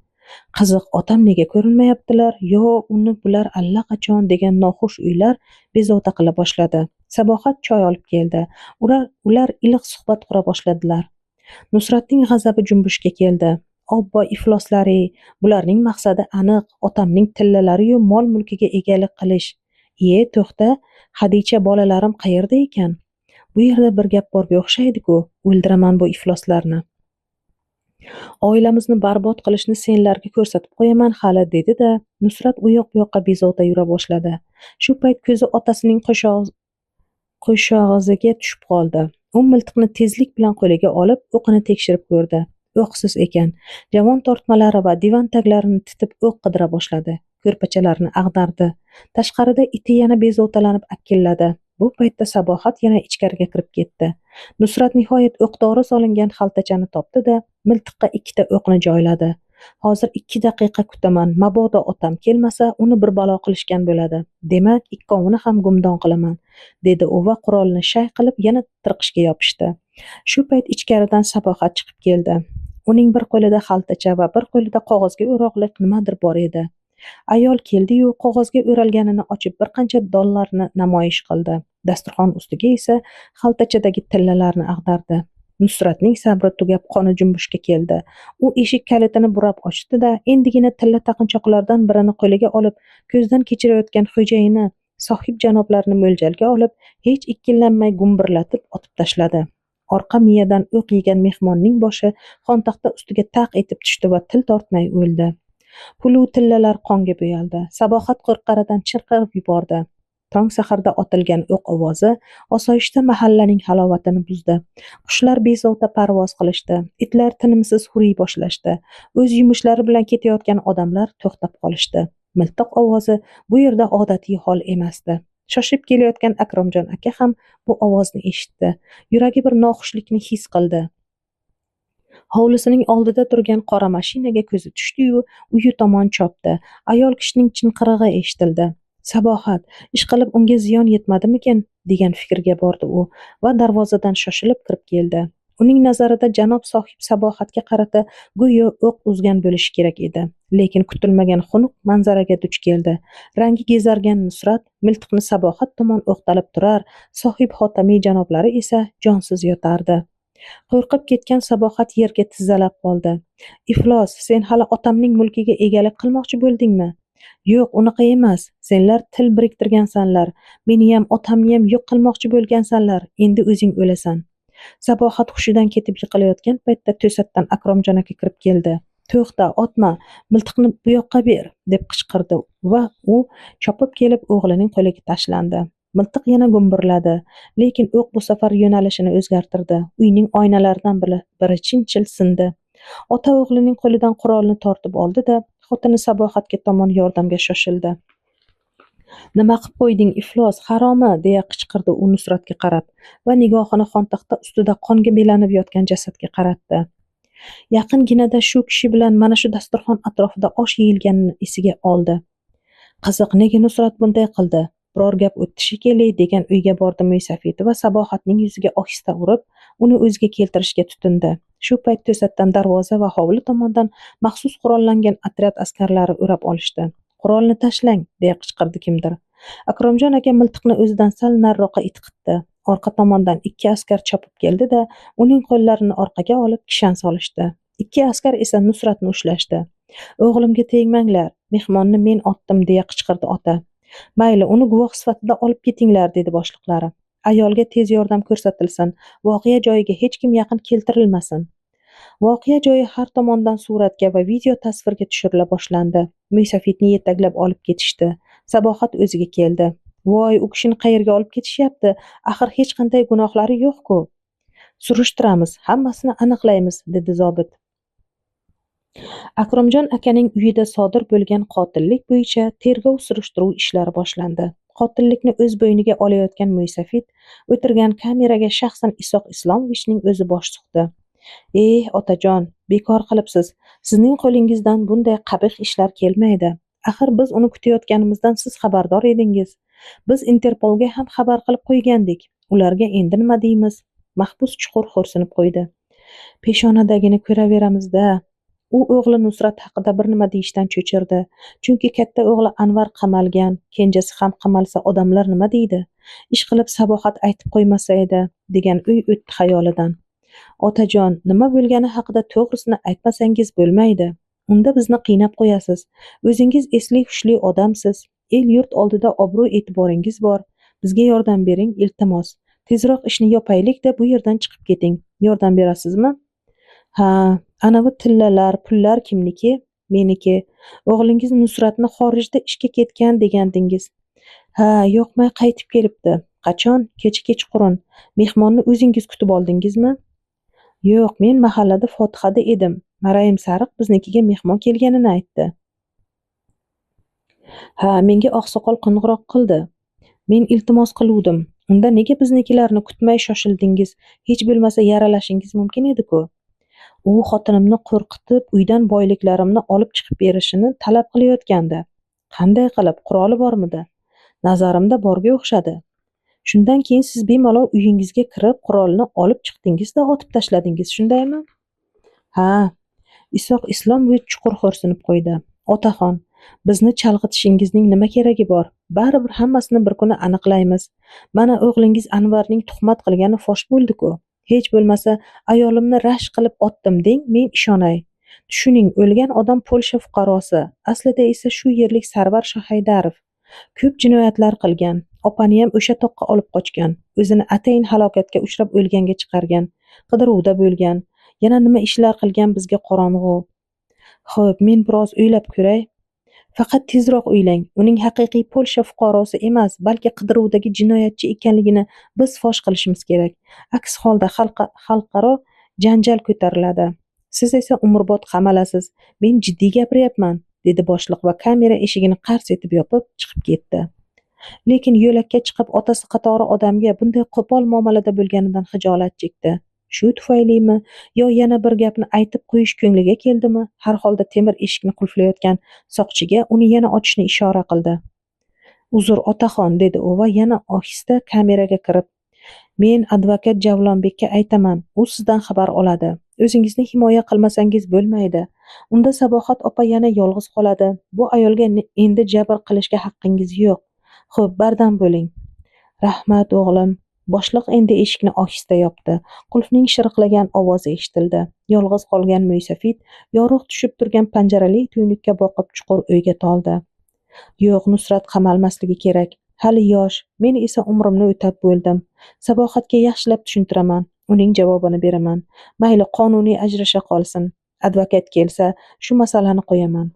Qiziq, otam nega ko'rinmayaptilar? Yo, uni bular allaqachon, degan noxush o'ylar bezovta qila boshladi. Sabohat choy olib keldi. Ular iliq suhbat qura boshladilar. Nusratning g'azabi junbushga keldi. Obbo ifloslari, bularning maqsadi aniq, otamning tillalari-yu mol-mulkiga egalik qilish. To'xta, Hadicha bolalarim qayerda ekan? Bu yerda bir gap borga o'xshaydi-ku, o'ldiraman bu ifloslarni. Oilamizni barbod qilishni senlarga ko'rsatib qo'yaman hali, dedi-da, Nusrat u yoq bu yoqqa bezovta yura boshladi. Shu payt ko'zi otasining qo'shog'iga tushib qoldi. U miltiqni tezlik bilan qo'liga olib, o'qini tekshirib ko'rdi. O'qsiz ekan. Javon tortmalari va divan taglarini titib o'q qidira boshladi. Ko'rpachalarni ag'dardi. Tashqarida iti yana bezovtalanib akilladi. Bu paytda Sabohat yana ichkariga kirib ketdi. Nusrat nihoyat o'qdori solingan xaltachani topdi-da, miltiqqa ikkita o'qni joyladi. Hozir 2 daqiqa kutaman, mabodo otam kelmasa, uni bir balo qilishgan bo'ladi. Demak, ikkovini ham gumdon qilaman, dedi u va qurolni shay qilib yana tirqishga yopishdi. Shu payt ichkaridan Sabohat chiqib keldi. Uning bir qo'lida xaltacha va bir qo'lida qog'ozga o'roqliq nimadir bor edi. Ayol keldi-yu, qog'ozga o'ralganini ochib bir qancha dollarni namoyish qildi. Dasturxon ustiga esa xaltachadagi tillalarni ag'dardi. Nusratning sabri tugab qoni junbushga keldi. U eshik kalitini burab ochdi-da, endigina tilla taqinchoqlardan birini qo'liga olib, ko'zdan kechirayotgan xo'jayini, sohib janoblarni mo'ljalga olib, hech ikkilanmay gumburlatib otib tashladi. Orqa miyadan o'q yegan mehmonning boshi xontaxta ustiga taq etib tushdi va til tortmay o'ldi. Pulu tillalar qonga bo'yaldi. Sabohat qo'rqqanidan chirqirab yubordi. Tong saharda otilgan o'q ovozi osoyishta mahallaning halovatini buzdi. Qushlar bezovta parvoz qilishdi. Itlar tinimsiz huriy boshlashdi. O'z yumushlari bilan ketayotgan odamlar to'xtab qolishdi. Miltiq ovozi bu yerda odatiy hol emasdi. Shoshib kelayotgan Akromjon aka ham bu ovozni eshitdi. Yuragi bir noxushlikni his qildi. Hovlisining oldida turgan qora mashinaga ko'zi tushdi-yu, uyi tomon chopdi. Ayol kishining chinqirig'i eshitildi. Sabohat, ishqilib unga ziyon yetmadimikin, degan fikrga bordi u va darvozadan shoshilib kirib keldi. Uning nazarida janob sohib Sabohatga qarata go'yo o'q uzgan bo'lishi kerak edi. Lekin kutilmagan xunuk manzaraga duch keldi. Rangi gezargan Nusrat miltiqni Sabohat tomon o'qtalib turar, sohib xotami janoblari esa jonsiz yotardi. Qo'rqib ketgan Sabohat yerga tizzalab qoldi. Iflos, sen hali otamning mulkiga egalik qilmoqchi bo'ldingmi? Yo'q, unaqa emas. Senlar til biriktirgansanlar. Meni ham otamni ham yo'q qilmoqchi bo'lgansanlar. Endi o'zing o'lasan. Sabohat hushidan ketib yiqilayotgan paytda to'satdan Akromjon aka kirib keldi. "To'xta, otma, miltiqni bu yoqqa ber", deb qichqirdi va u chopib kelib o'g'lining qo'liga tashlandi. Miltiq yana gumburladi, lekin o'q bu safar yo'nalishini o'zgartirdi. Uyning oynalaridan biri chinchil sindi. Ota o'g'lining qo'lidan qurolni tortib oldi-da, xotini Sabohatga tomon yordamga shoshildi. "Nima qilib qo'yding, iflos, haromi", deya qichqirdi u Nusratga qarab va nigohini xontaxta ustida qonga belanib yotgan jasadga qaratdi. Yaqinginada shu kishi bilan mana shu dasturxon atrofida osh yeyilganini esiga oldi. Qiziq, nega Nusrat bunday qildi? Biror gap o'tdi shekilli, degan uyga bordi Mo'ysafid va Sabohatning yuziga ohista urib, uni o'ziga keltirishga tutindi. Shu payt to'satdan darvoza va hovli tomondan maxsus qurollangan otryad askarlari o'rab olishdi. "Qurolni tashlang", deya qichqirdi kimdir. Akromjon aka miltiqni o'zidan sal nariroqqa itqitdi. Orqa tomondan 2 askar chopib keldi-da, uning qo'llarini orqaga olib kishan solishdi. 2 askar esa Nusratni ushlashdi. "O'g'limga tegmanglar, mehmonni men otdim", deya qichqirdi ota. "Mayli, uni guvoh sifatida olib ketinglar", dedi boshliqlari. "Ayolga tez yordam ko'rsatilsin, voqea joyiga hech kim yaqin keltirilmasin". Voqea joyi har tomondan suratga va video tasvirga tushirila boshlandi. Mo'ysafidni yetaklab olib ketishdi. Sabohat o'ziga keldi. "Voy, u kishini qayerga olib ketishyapti? Axir hech qanday gunohlari yo'q-ku". "Surishtiramiz, hammasini aniqlaymiz", dedi zobit. Akromjon akaning uyida sodir bo'lgan qotillik bo'yicha tergov-surishtiruv ishlari boshlandi. Qotillikni o'z bo'yniga olayotgan Mo'ysafid o'tirgan kameraga shaxsan Isoq Islomovichning o'zi bosh suqdi. Otajon, bekor qilibsiz. Sizning qo'lingizdan bunday qabih ishlar kelmaydi. Axir biz uni kutayotganimizdan siz xabardor edingiz. Biz Interpolga ham xabar qilib qo'ygandik. Ularga endi nima deymiz?" Mahbus chuqur xo'rsinib qo'ydi. "Peshonadagini ko'raveramiz-da". U o'g'li Nusrat haqida bir nima deyishdan cho'chirdi. Chunki katta o'g'li Anvar qamalgan, kenjasi ham qamalsa odamlar nima deydi? Ishqilib Sabohat aytib qo'ymasa edi, degan o'y o'tdi xayolidan. "Otajon, nima bo'lgani haqida to'g'risini aytmasangiz bo'lmaydi. Unda bizni qiynab qo'yasiz. O'zingiz esli hushli odamsiz. El-yurt oldida obro'-e'tiboringiz bor. Bizga yordam bering, iltimos. Tezroq ishni yopaylik-da bu yerdan chiqib keting. Yordam berasizmi?" "Ha, anavi tillalar, pullar kimniki?" "Meniki. O'g'lingiz Nusratni xorijda ishga ketgan degandingiz." "Ha, yoqmay qaytib kelibdi." "Qachon?" "Kecha kechqurun." "Mehmonni o'zingiz kutib oldingizmi?" "Yo'q, men mahallada fotihada edim. Marayim Sariq biznikiga mehmon kelganini aytdi." "Ha, menga oqsoqol qo'ng'iroq qildi. Men iltimos qiluvdim. Unda nega biznikilarni kutmay shoshildingiz? Hech bo'lmasa yaralashingiz mumkin edi-ku." "U xotinimni qo'rqitib, uydan boyliklarimni olib chiqib berishini talab qilayotgandi." "Qanday qilib? Quroli bormidi?" "Nazarimda borga o'xshadi." "Shundan keyin siz bemalol uyingizga kirib, qurolni olib chiqdingiz-da otib tashladingiz, shundaymi?" "Ha." Isoq Islomovich chuqur xo'rsinib qo'ydi. "Otaxon, bizni chalg'itishingizning nima keragi bor? Baribir hammasini bir kuni aniqlaymiz. Mana o'g'lingiz Anvarning tuhmat qilgani fosh bo'ldi-ku. Hech bo'lmasa ayolimni rashk qilib otdim deng, men ishonay. Tushuning, o'lgan odam Polsha fuqarosi, aslida esa shu yerlik Sarvar Shohaydarov. Ko'p jinoyatlar qilgan. Opani ham o'sha toqqa olib qochgan. O'zini atayin halokatga uchrab o'lganga chiqargan. Qidiruvda bo'lgan. Yana nima ishlar qilgan bizga qorong'u. Xo'p, men biroz o'ylab ko'ray. Faqat tezroq o'ylang. Uning haqiqiy Polsha fuqarosi emas, balki qidiruvdagi jinoyatchi ekanligini biz fosh qilishimiz kerak. Aks holda xalqaro janjal ko'tariladi. Siz esa umrbod qamalasiz. Men jiddiy gapiryapman", dedi boshliq va kamera eshigini qars etib yopib chiqib ketdi. Lekin yo'lakka chiqib otasi qatori odamga bunday qo'pol muomalada bo'lganidan xijolat chekdi. Shu tufaylimi yo yana bir gapni aytib qo'yish ko'ngliga keldimi? Har holda temir eshikni qulflayotgan soqchiga uni yana ochishni ishora qildi. "Uzr, otaxon", dedi u va yana ohista kameraga kirib, "Men advokat Javlonbekka aytaman, u sizdan xabar oladi. O'zingizni himoya qilmasangiz bo'lmaydi. Unda Sabohat opa yana yolg'iz qoladi. Bu ayolga endi jabr qilishga haqqingiz yo'q. Xo'p, bardam bo'ling." "Rahmat, o'g'lim." Boshliq endi eshikni ohista yopdi. Qulfning shiriqlagan ovozi eshitildi. Yolg'iz qolgan Mo'ysafid yorug' tushib turgan panjarali tuynukka boqib chuqur o'yga toldi. "Yo'q, Nusrat qamalmasligi kerak. Hali yosh, men esa umrimni o'tab bo'ldim. Sabohatga yaxshilab tushuntiraman, uning javobini beraman. Mayli, qonuniy ajrasha qolsin. Advokat kelsa, shu masalani qo'yaman.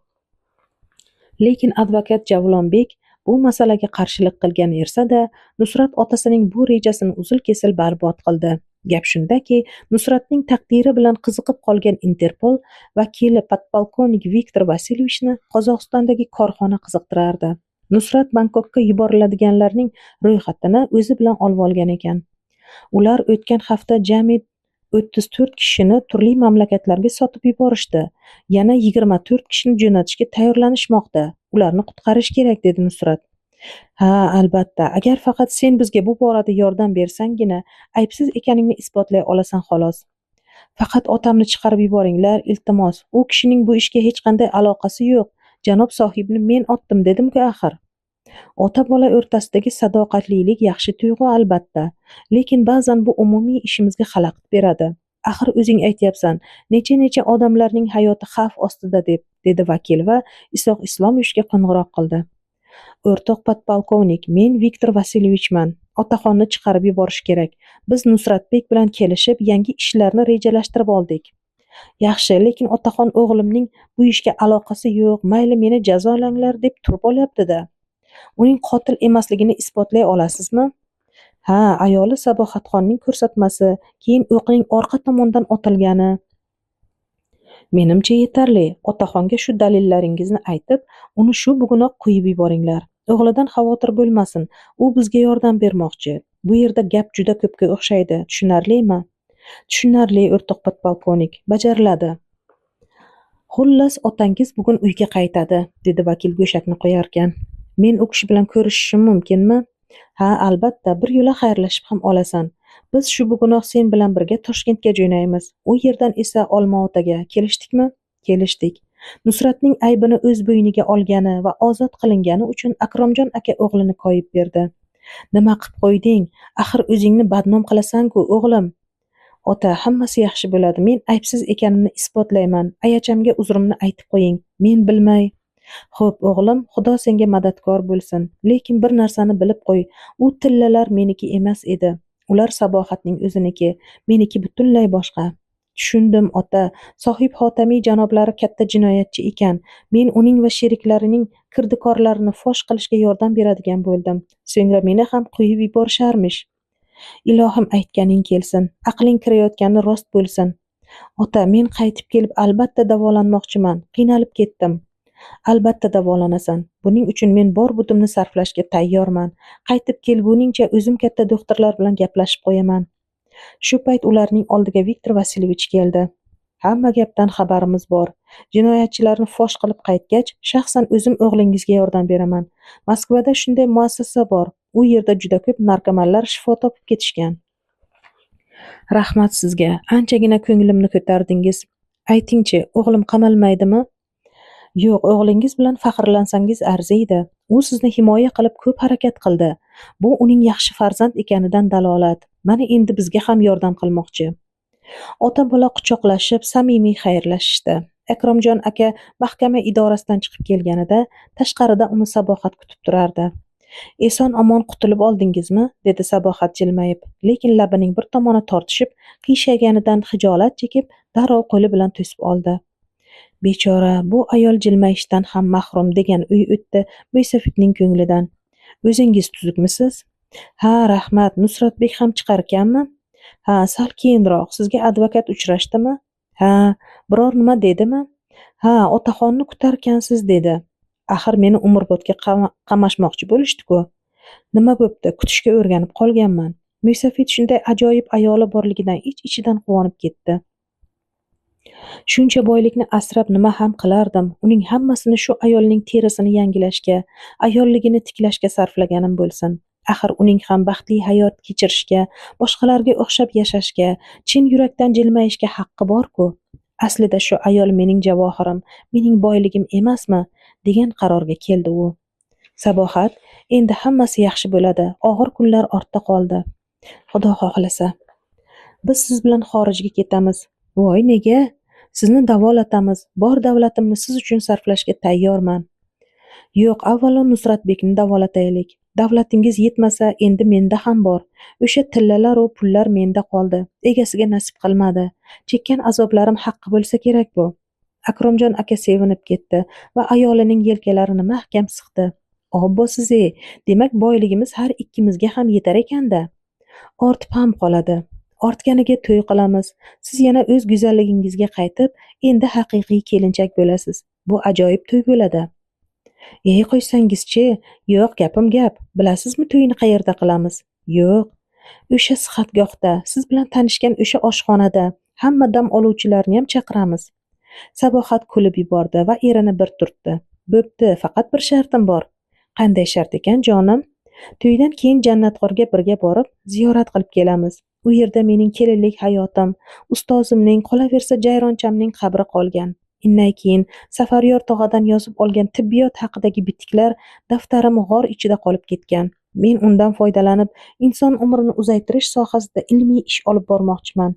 Lekin advokat Javlonbek bu masalaga qarshilik qilgan ersa-da, Nusrat otasining bu rejasini uzil-kesil barbod qildi. Gap shundaki, Nusratning taqdiri bilan qiziqib qolgan Interpol vakili podpolkovnik Viktor Vasilyevichni Qozog'istondagi korxona qiziqtirardi. Nusrat Bangkokka yuboriladiganlarning ro'yxatini o'zi bilan olib olgan ekan. Ular o'tgan hafta jami 34 kishini turli mamlakatlarga sotib yuborishdi. Yana 24 kishini jo'natishga tayyorlanishmoqda. Ularni qutqarish kerak, dedi Nusrat. Ha, albatta, agar faqat sen bizga bu borada yordam bersangina, aybsiz ekaningni isbotlay olasan xolos. Faqat otamni chiqarib yuboringlar, iltimos. U kishining bu ishga hech qanday aloqasi yo'q. Janob sohibni men otdim, dedim-ku axir. Ota-bola o'rtasidagi sadoqatlilik yaxshi tuyg'u albatta, lekin ba'zan bu umumiy ishimizga xalaqit beradi. Axir o'zing aytyapsan, necha odamlarning hayoti xavf ostida deb, dedi vakil va Isoq Islomovichga qo'ng'iroq qildi. O'rtoq podpolkovnik, men Viktor Vasilyevichman. Otaxonni chiqarib yuborish kerak. Biz Nusratbek bilan kelishib, yangi ishlarni rejalashtirib oldik. Yaxshi, lekin otaxon o'g'limning bu ishga aloqasi yo'q, mayli meni jazolanglar deb turib olyapti-da. Uning qotil emasligini isbotlay olasizmi? Ha, ayoli Sabohatxonning ko'rsatmasi, keyin o'qning orqa tomondan otilgani. Menimcha yetarli. Otaxonga shu dalillaringizni aytib, uni shu bugunoq qo'yib yuboringlar. O'g'lidan xavotir bo'lmasin, u bizga yordam bermoqchi. Bu yerda gap juda ko'pga o'xshaydi, tushunarlimi? Tushunarli, o'rtoq podpolkovnik, bajariladi. Xullas, otangiz bugun uyga qaytadi, dedi vakil go'shakni qo'yarkan. Men u kishi bilan ko'rishishim mumkinmi? Ha, albatta, bir yo'la xayrlashib ham olasan. Biz shu bugunoq sen bilan birga Toshkentga jo'naymiz. U yerdan esa Olmaotaga. Kelishdikmi? Kelishdik. Nusratning aybini o'z bo'yniga olgani va ozod qilingani uchun Akromjon aka o'g'lini koyib berdi. Nima qilib qo'yding? Axir o'zingni badnom qilasan-ku, o'g'lim. Ota, hammasi yaxshi bo'ladi. Men aybsiz ekanimni isbotlayman. Ayachamga uzrimni aytib qo'ying. Men bilmay. Xo'p, o'g'lim, Xudo senga madadkor bo'lsin. Lekin bir narsani bilib qo'y. U tillalar meniki emas edi. Ular Sabohatning o'ziniki, meniki butunlay boshqa. Tushundim, ota. Sohib Xotamiy janoblari katta jinoyatchi ekan. Men uning va sheriklarining kirdikorlarini fosh qilishga yordam beradigan bo'ldim. So'ngra meni ham qo'yib yuborisharmish. Ilohim aytganing kelsin. Aqling kirayotgani rost bo'lsin. Ota, men qaytib kelib albatta davolanmoqchiman. Qiynalib ketdim. Albatta davolanasan. Buning uchun men bor budimni sarflashga tayyorman. Qaytib kelguningcha o'zim katta doktorlar bilan gaplashib qo'yaman. Shu payt ularning oldiga Viktor Vasilyevich keldi. Hamma gapdan xabarimiz bor. Jinoyatchilarni fosh qilib qaytgach, shaxsan o'zim o'g'lingizga yordam beraman. Moskvada shunday muassasa bor. U yerda juda ko'p narkomanlar shifo topib ketishgan. Rahmat sizga. Anchagina ko'nglimni ko'tardingiz. Aytingchi, o'g'lim qamalmaydimi? Yo'q, o'g'lingiz bilan faxrlansangiz arziydi. U sizni himoya qilib ko'p harakat qildi. Bu uning yaxshi farzand ekanidan dalolat. Mana endi bizga ham yordam qilmoqchi. Ota-bola quchoqlashib, samimiy xayrlashishdi. Akromjon aka mahkama idorasidan chiqib kelganida tashqarida uni Sabohat kutib turardi. Eson-omon qutulib oldingizmi? Dedi Sabohat jilmayib, lekin labining bir tomoni tortishib, qiyshayganidan xijolat chekib, darrov qo'li bilan to'sib oldi. Bechora, bu ayol jilmayishdan ham mahrum degan uy o'tdi Mo'ysafidning ko'nglidan. O'zingiz tuzukmisiz? Ha, rahmat. Nusratbek ham chiqarkanmi? Ha, sal keyinroq. Sizga advokat uchrashdimi? Ha, biror nima dedimi? Ha, otaxonni kutarkansiz dedi. Axir meni umrbodga qamashmoqchi bo'lishdi-ku. Nima bo'pti? Kutishga o'rganib qolganman. Mo'ysafid shunday ajoyib ayoli borligidan ich-ichidan quvonib ketdi. Shuncha boylikni asrab nima ham qilardim? Uning hammasini shu ayolning terisini yangilashga, ayolligini tiklashga sarflaganim bo'lsin. Axir uning ham baxtli hayot kechirishga, boshqalarga o'xshab yashashga, chin yurakdan jilmayishga haqqi bor-ku. Aslida shu ayol mening javohirim, mening boyligim emasmi? Degan qarorga keldi u. Sabohat, endi hammasi yaxshi bo'ladi. Og'ir kunlar ortda qoldi. Xudo xohlasa. Biz siz bilan xorijga ketamiz. Voy, nega? Sizni davolatamiz. Bor davlatimni siz uchun sarflashga tayyorman. Yo'q, avvalo Nusratbekni davolataylik. Davlatingiz yetmasa, endi menda ham bor. O'sha tillalar va pullar menda qoldi. Egasiga nasib qilmadi. Chekkan azoblarim haqqi bo'lsa kerak bu. Akromjon aka sevinib ketdi va ayolining yelkalarini mahkam siqdi. Obbo siz-ey, demak boyligimiz har ikkimizga ham yetar ekanda. Ortib ham qoladi. Ortganiga to'y qilamiz. Siz yana o'z go'zalligingizga qaytib, endi haqiqiy kelinchak bo'lasiz. Bu ajoyib to'y bo'ladi. Qo'ysangizchi, yo'q, gapim gap. Bilasizmi to'yni qayerda qilamiz? Yo'q. O'sha sihatgohda, siz bilan tanishgan o'sha oshxonada, hamma dam oluvchilarni ham chaqiramiz. Sabohat kulib yubordi va erini bir turtdi. Bo'pti, faqat bir shartim bor. Qanday shart ekan, jonim? To'ydan keyin Jannatg'orga birga borib, ziyorat qilib kelamiz. U yerda mening kelinlik hayotim, ustozimning, qolaversa jayronchamning qabri qolgan. Innay keyin Safaryor tog'adan yozib olgan tibbiyot haqidagi bitiklar daftarim g'or ichida qolib ketgan. Men undan foydalanib, inson umrini uzaytirish sohasida ilmiy ish olib bormoqchiman.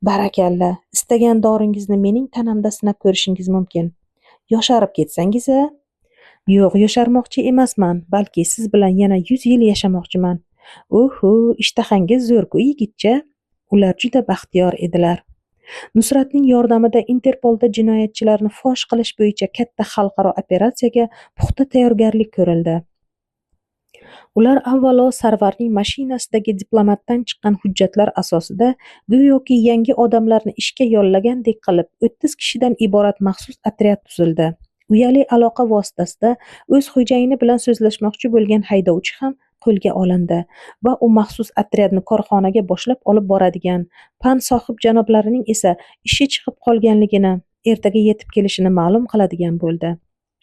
Barakalla, istagan doringizni mening tanamda sinab ko'rishingiz mumkin. Yosharib ketsangiz-a? Yo'q, yosharmoqchi emasman, balki siz bilan yana 100 yil yashamoqchiman. Oho, ishtahangiz zo'r-ku yigitcha. Ular juda baxtiyor edilar. Nusratning yordamida Interpolda jinoyatchilarni fosh qilish bo'yicha katta xalqaro operatsiyaga puxta tayyorgarlik ko'rildi. Ular avvalo Sarvarning mashinasidagi diplomatdan chiqqan hujjatlar asosida go'yoki yangi odamlarni ishga yollagandek qilib 30 kishidan iborat maxsus otryad tuzildi. Uyali aloqa vositasida o'z xo'jayini bilan so'zlashmoqchi bo'lgan haydovchi ham qo'lga olindi va u maxsus otryadni korxonaga boshlab olib boradigan pan sohib janoblarining esa ishi chiqib qolganligini, ertaga yetib kelishini ma'lum qiladigan bo'ldi.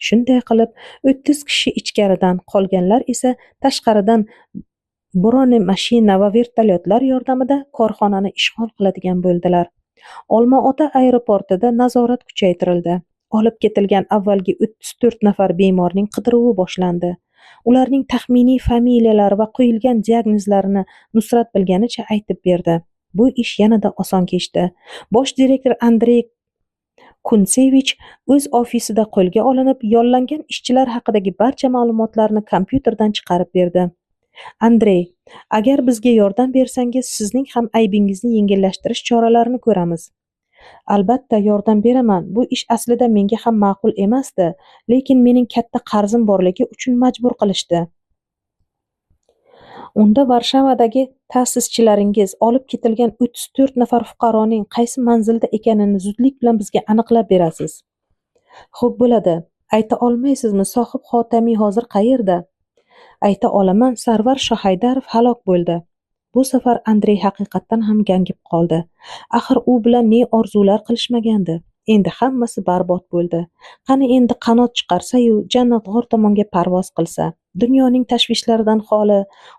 Shunday qilib 30 kishi ichkaridan, qolganlar esa tashqaridan buroni mashina va vertolyotlar yordamida korxonani ishg'ol qiladigan bo'ldilar. Olma-ota aeroportida nazorat kuchaytirildi. Olib ketilgan avvalgi 34 nafar bemorning qidiruvi boshlandi. Ularning taxminiy familiyalari va qo'yilgan diagnozlarini Nusrat bilganicha aytib berdi. Bu ish yanada oson kechdi. Bosh direktor Andrey Kuntsevich o'z ofisida qo'lga olinib, yollangan ishchilar haqidagi barcha ma'lumotlarni kompyuterdan chiqarib berdi. Andrey, agar bizga yordam bersangiz, sizning ham aybingizni yengillashtirish choralarini ko'ramiz. Albatta yordam beraman. Bu ish aslida menga ham ma'qul emasdi, lekin mening katta qarzim borligi uchun majbur qilishdi. Unda Varshavadagi ta'sischilaringiz olib ketilgan 34 nafar fuqaroning qaysi manzilda ekanini zudlik bilan bizga aniqlab berasiz. Xo'p bo'ladi. Ayta olmaysizmi, sohib xotamiy hozir qayerda? Ayta olaman, Sarvar Shohaydarov halok bo'ldi. Bu safar Andrey haqiqatdan ham gangib qoldi. Axir u bilan ne orzular qilishmagandi. Endi hammasi barbod bo'ldi. Qani endi qanot chiqarsa-yu, Jannatg'or tomonga parvoz qilsa, dunyoning tashvishlaridan xoli,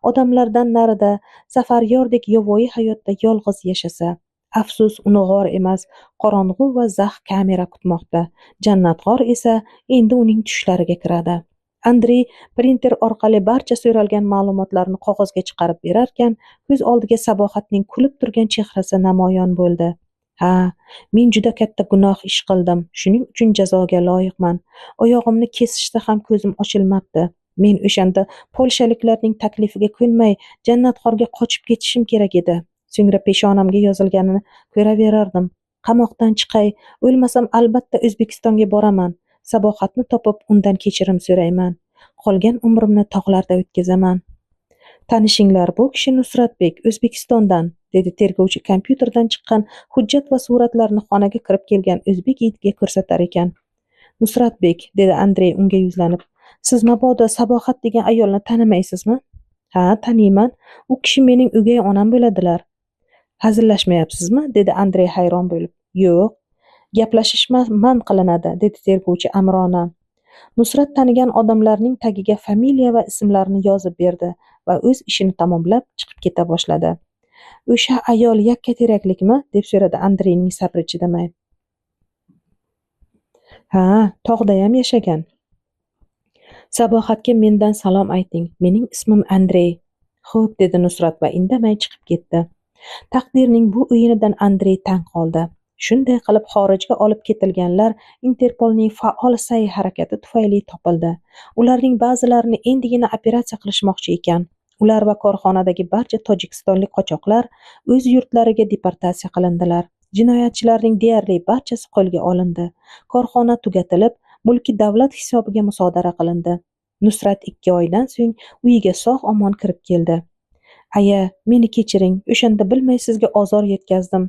odamlardan narida, Safaryordek yovvoyi hayotda yolg'iz yashasa. Afsus, uni g'or emas, qorong'u va zax kamera kutmoqda. Jannatg'or esa endi uning tushlariga kiradi. Andrey printer orqali barcha so'ralgan ma'lumotlarni qog'ozga chiqarib berarkan, ko'z oldiga Sabohatning kulib turgan chehrasi namoyon bo'ldi. Ha, men juda katta gunoh ish qildim. Shuning uchun jazoga loyiqman. Oyog'imni kesishda ham ko'zim ochilmabdi. Men o'shanda polshaliklarning taklifiga ko'nmay, Jannatg'orga qochib ketishim kerak edi. So'ngra peshonamga yozilganini ko'raverardim. Qamoqdan chiqay, o'lmasam albatta O'zbekistonga boraman. Sabohatni topib, undan kechirim so'rayman. Qolgan umrimni tog'larda o'tkazaman. Tanishinglar, bu kishi Nusratbek, O'zbekistondan, dedi tergovchi kompyuterdan chiqqan hujjat va suratlarni xonaga kirib kelgan o'zbek yigitiga ko'rsatar ekan. Nusratbek, dedi Andrey unga yuzlanib. Siz mabodo Sabohat degan ayolni tanimaysizmi? Ha, taniyman. U kishi mening o'gay onam bo'ladilar. Hazillashmayapsizmi? Dedi Andrey hayron bo'lib. Yo'q. Gaplashish man qilinadi, dedi tergovchi Amrona. Nusrat tanigan odamlarning tagiga familiya va ismlarini yozib berdi va o'z ishini tamomlab chiqib keta boshladi. O'sha ayol yakka-teraklikmi? Deb so'radi Andreyning sabri chidamay. Ha, tog'da ham yashagan. Sabohatga mendan salom ayting. Mening ismim Andrey. Xo'p, dedi Nusrat va indamay chiqib ketdi. Taqdirning bu o'yinidan Andrey tang qoldi. Shunday qilib xorijga olib ketilganlar Interpolning faol sa'y-harakati tufayli topildi. Ularning ba'zilarini endigina operatsiya qilishmoqchi ekan. Ular va korxonadagi barcha tojikistonlik qochoqlar o'z yurtlariga deportatsiya qilindilar. Jinoyatchilarning deyarli barchasi qo'lga olindi. Korxona tugatilib, mulki davlat hisobiga musodara qilindi. Nusrat 2 oydan so'ng uyiga sog'-omon kirib keldi. Aya, meni kechiring, o'shanda bilmay sizga ozor yetkazdim.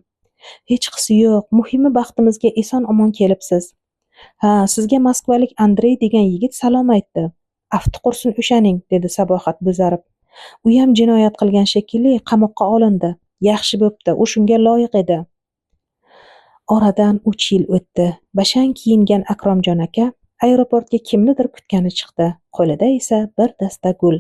Hech qisi yo'q, muhimi baxtimizga eson-omon kelibsiz. Ha, sizga moskvalik Andrey degan yigit salom aytdi. Afti qursin o'shaning, dedi Sabohat bo'zarib. Uyam jinoyat qilgan shekilli, qamoqqa olindi. Yaxshi bo'pti, u shunga loyiq edi. Oradan 3 yil o'tdi. Bashang kiyingan Akromjon aka aeroportga kimnidir kutgani chiqdi. Qo'lida esa bir dasta gul.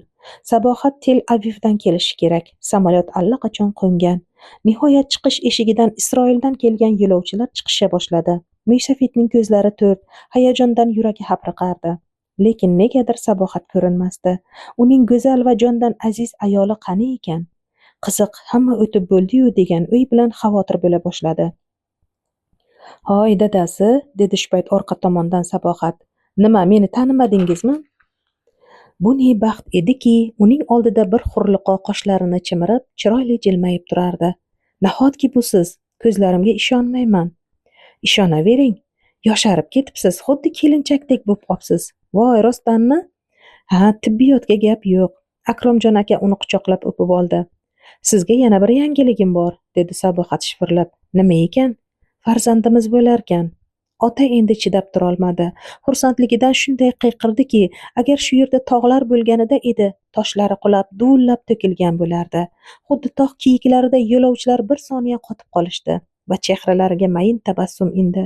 Sabohat Tel Avivdan kelishi kerak. Samolyot allaqachon qo'ngan. Nihoyat chiqish eshigidan Isroildan kelgan yo'lovchilar chiqisha boshladi. Mo'ysafidning ko'zlari to'rt, hayajondan yuragi hapriqardi. Lekin negadir Sabohat ko'rinmasdi. Uning go'zal va jondan aziz ayoli qani ekan? Qiziq, hamma o'tib bo'ldi-yu degan o'y bilan xavotir bo'la boshladi. Hoy dadasi, dedi shu payt orqa tomondan Sabohat. Nima, meni tanimadingizmi? Bu ne baxt ediki, uning oldida bir hurliqo qoshlarini chimirib, chiroyli jilmayib turardi. Nahotki bu siz? Ko'zlarimga ishonmayman. Ishonavering, yosharib ketibsiz, xuddi kelinchakdek bo'lib qopsiz. Voy, rostdanmi? Ha, tibbiyotga gap yo'q. Akromjon aka uni quchoqlab o'pib oldi. Sizga yana bir yangiligim bor, dedi Sabohat shifirlab. Nima ekan? Farzandimiz bo'larkan. Ota endi chidab turolmadi. Xursandligidan shunday qiyqirdiki, agar shu yerda tog'lar bo'lganida edi, toshlari qulab, duvullab to'kilgan bo'lardi. Xuddi tog' kiyiklarida yo'lovchilar bir soniya qotib qolishdi va chehralariga mayin tabassum indi.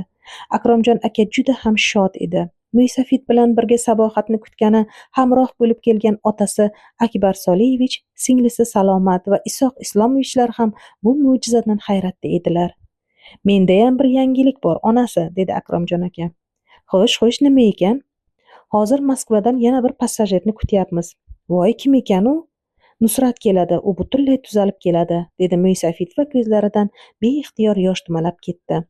Akromjon aka juda ham shod edi. Mo'ysafid bilan birga Sabohatni kutgani hamroh bo'lib kelgan otasi Akbar Soliyevich, singlisi Salomat va Isoq Islomovichlar ham bu mo'jizadan hayratda edilar. Mendayam bir yangilik bor, onasi, dedi Akromjon aka. Xo'sh, nima ekan? Hozir Moskvadan yana bir passajirni kutyapmiz. Voy, kim ekan u? Nusrat keladi, u butunlay tuzalib keladi, dedi Mo'ysafid va ko'zlaridan beixtiyor yosh dumalab ketdi.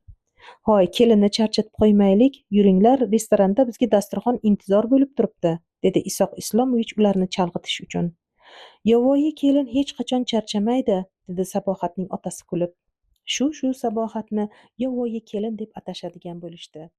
Hoy, kelinni charchatib qo'ymaylik, yuringlar, restoranda bizga dasturxon intizor bo'lib turibdi, dedi Isoq Islomovich ularni chalg'itish uchun. Yovvoyi kelin hech qachon charchamaydi, dedi Sabohatning otasi kulib. Shu Sabohatni yovvoyi kelin deb atashadigan bo'lishdi.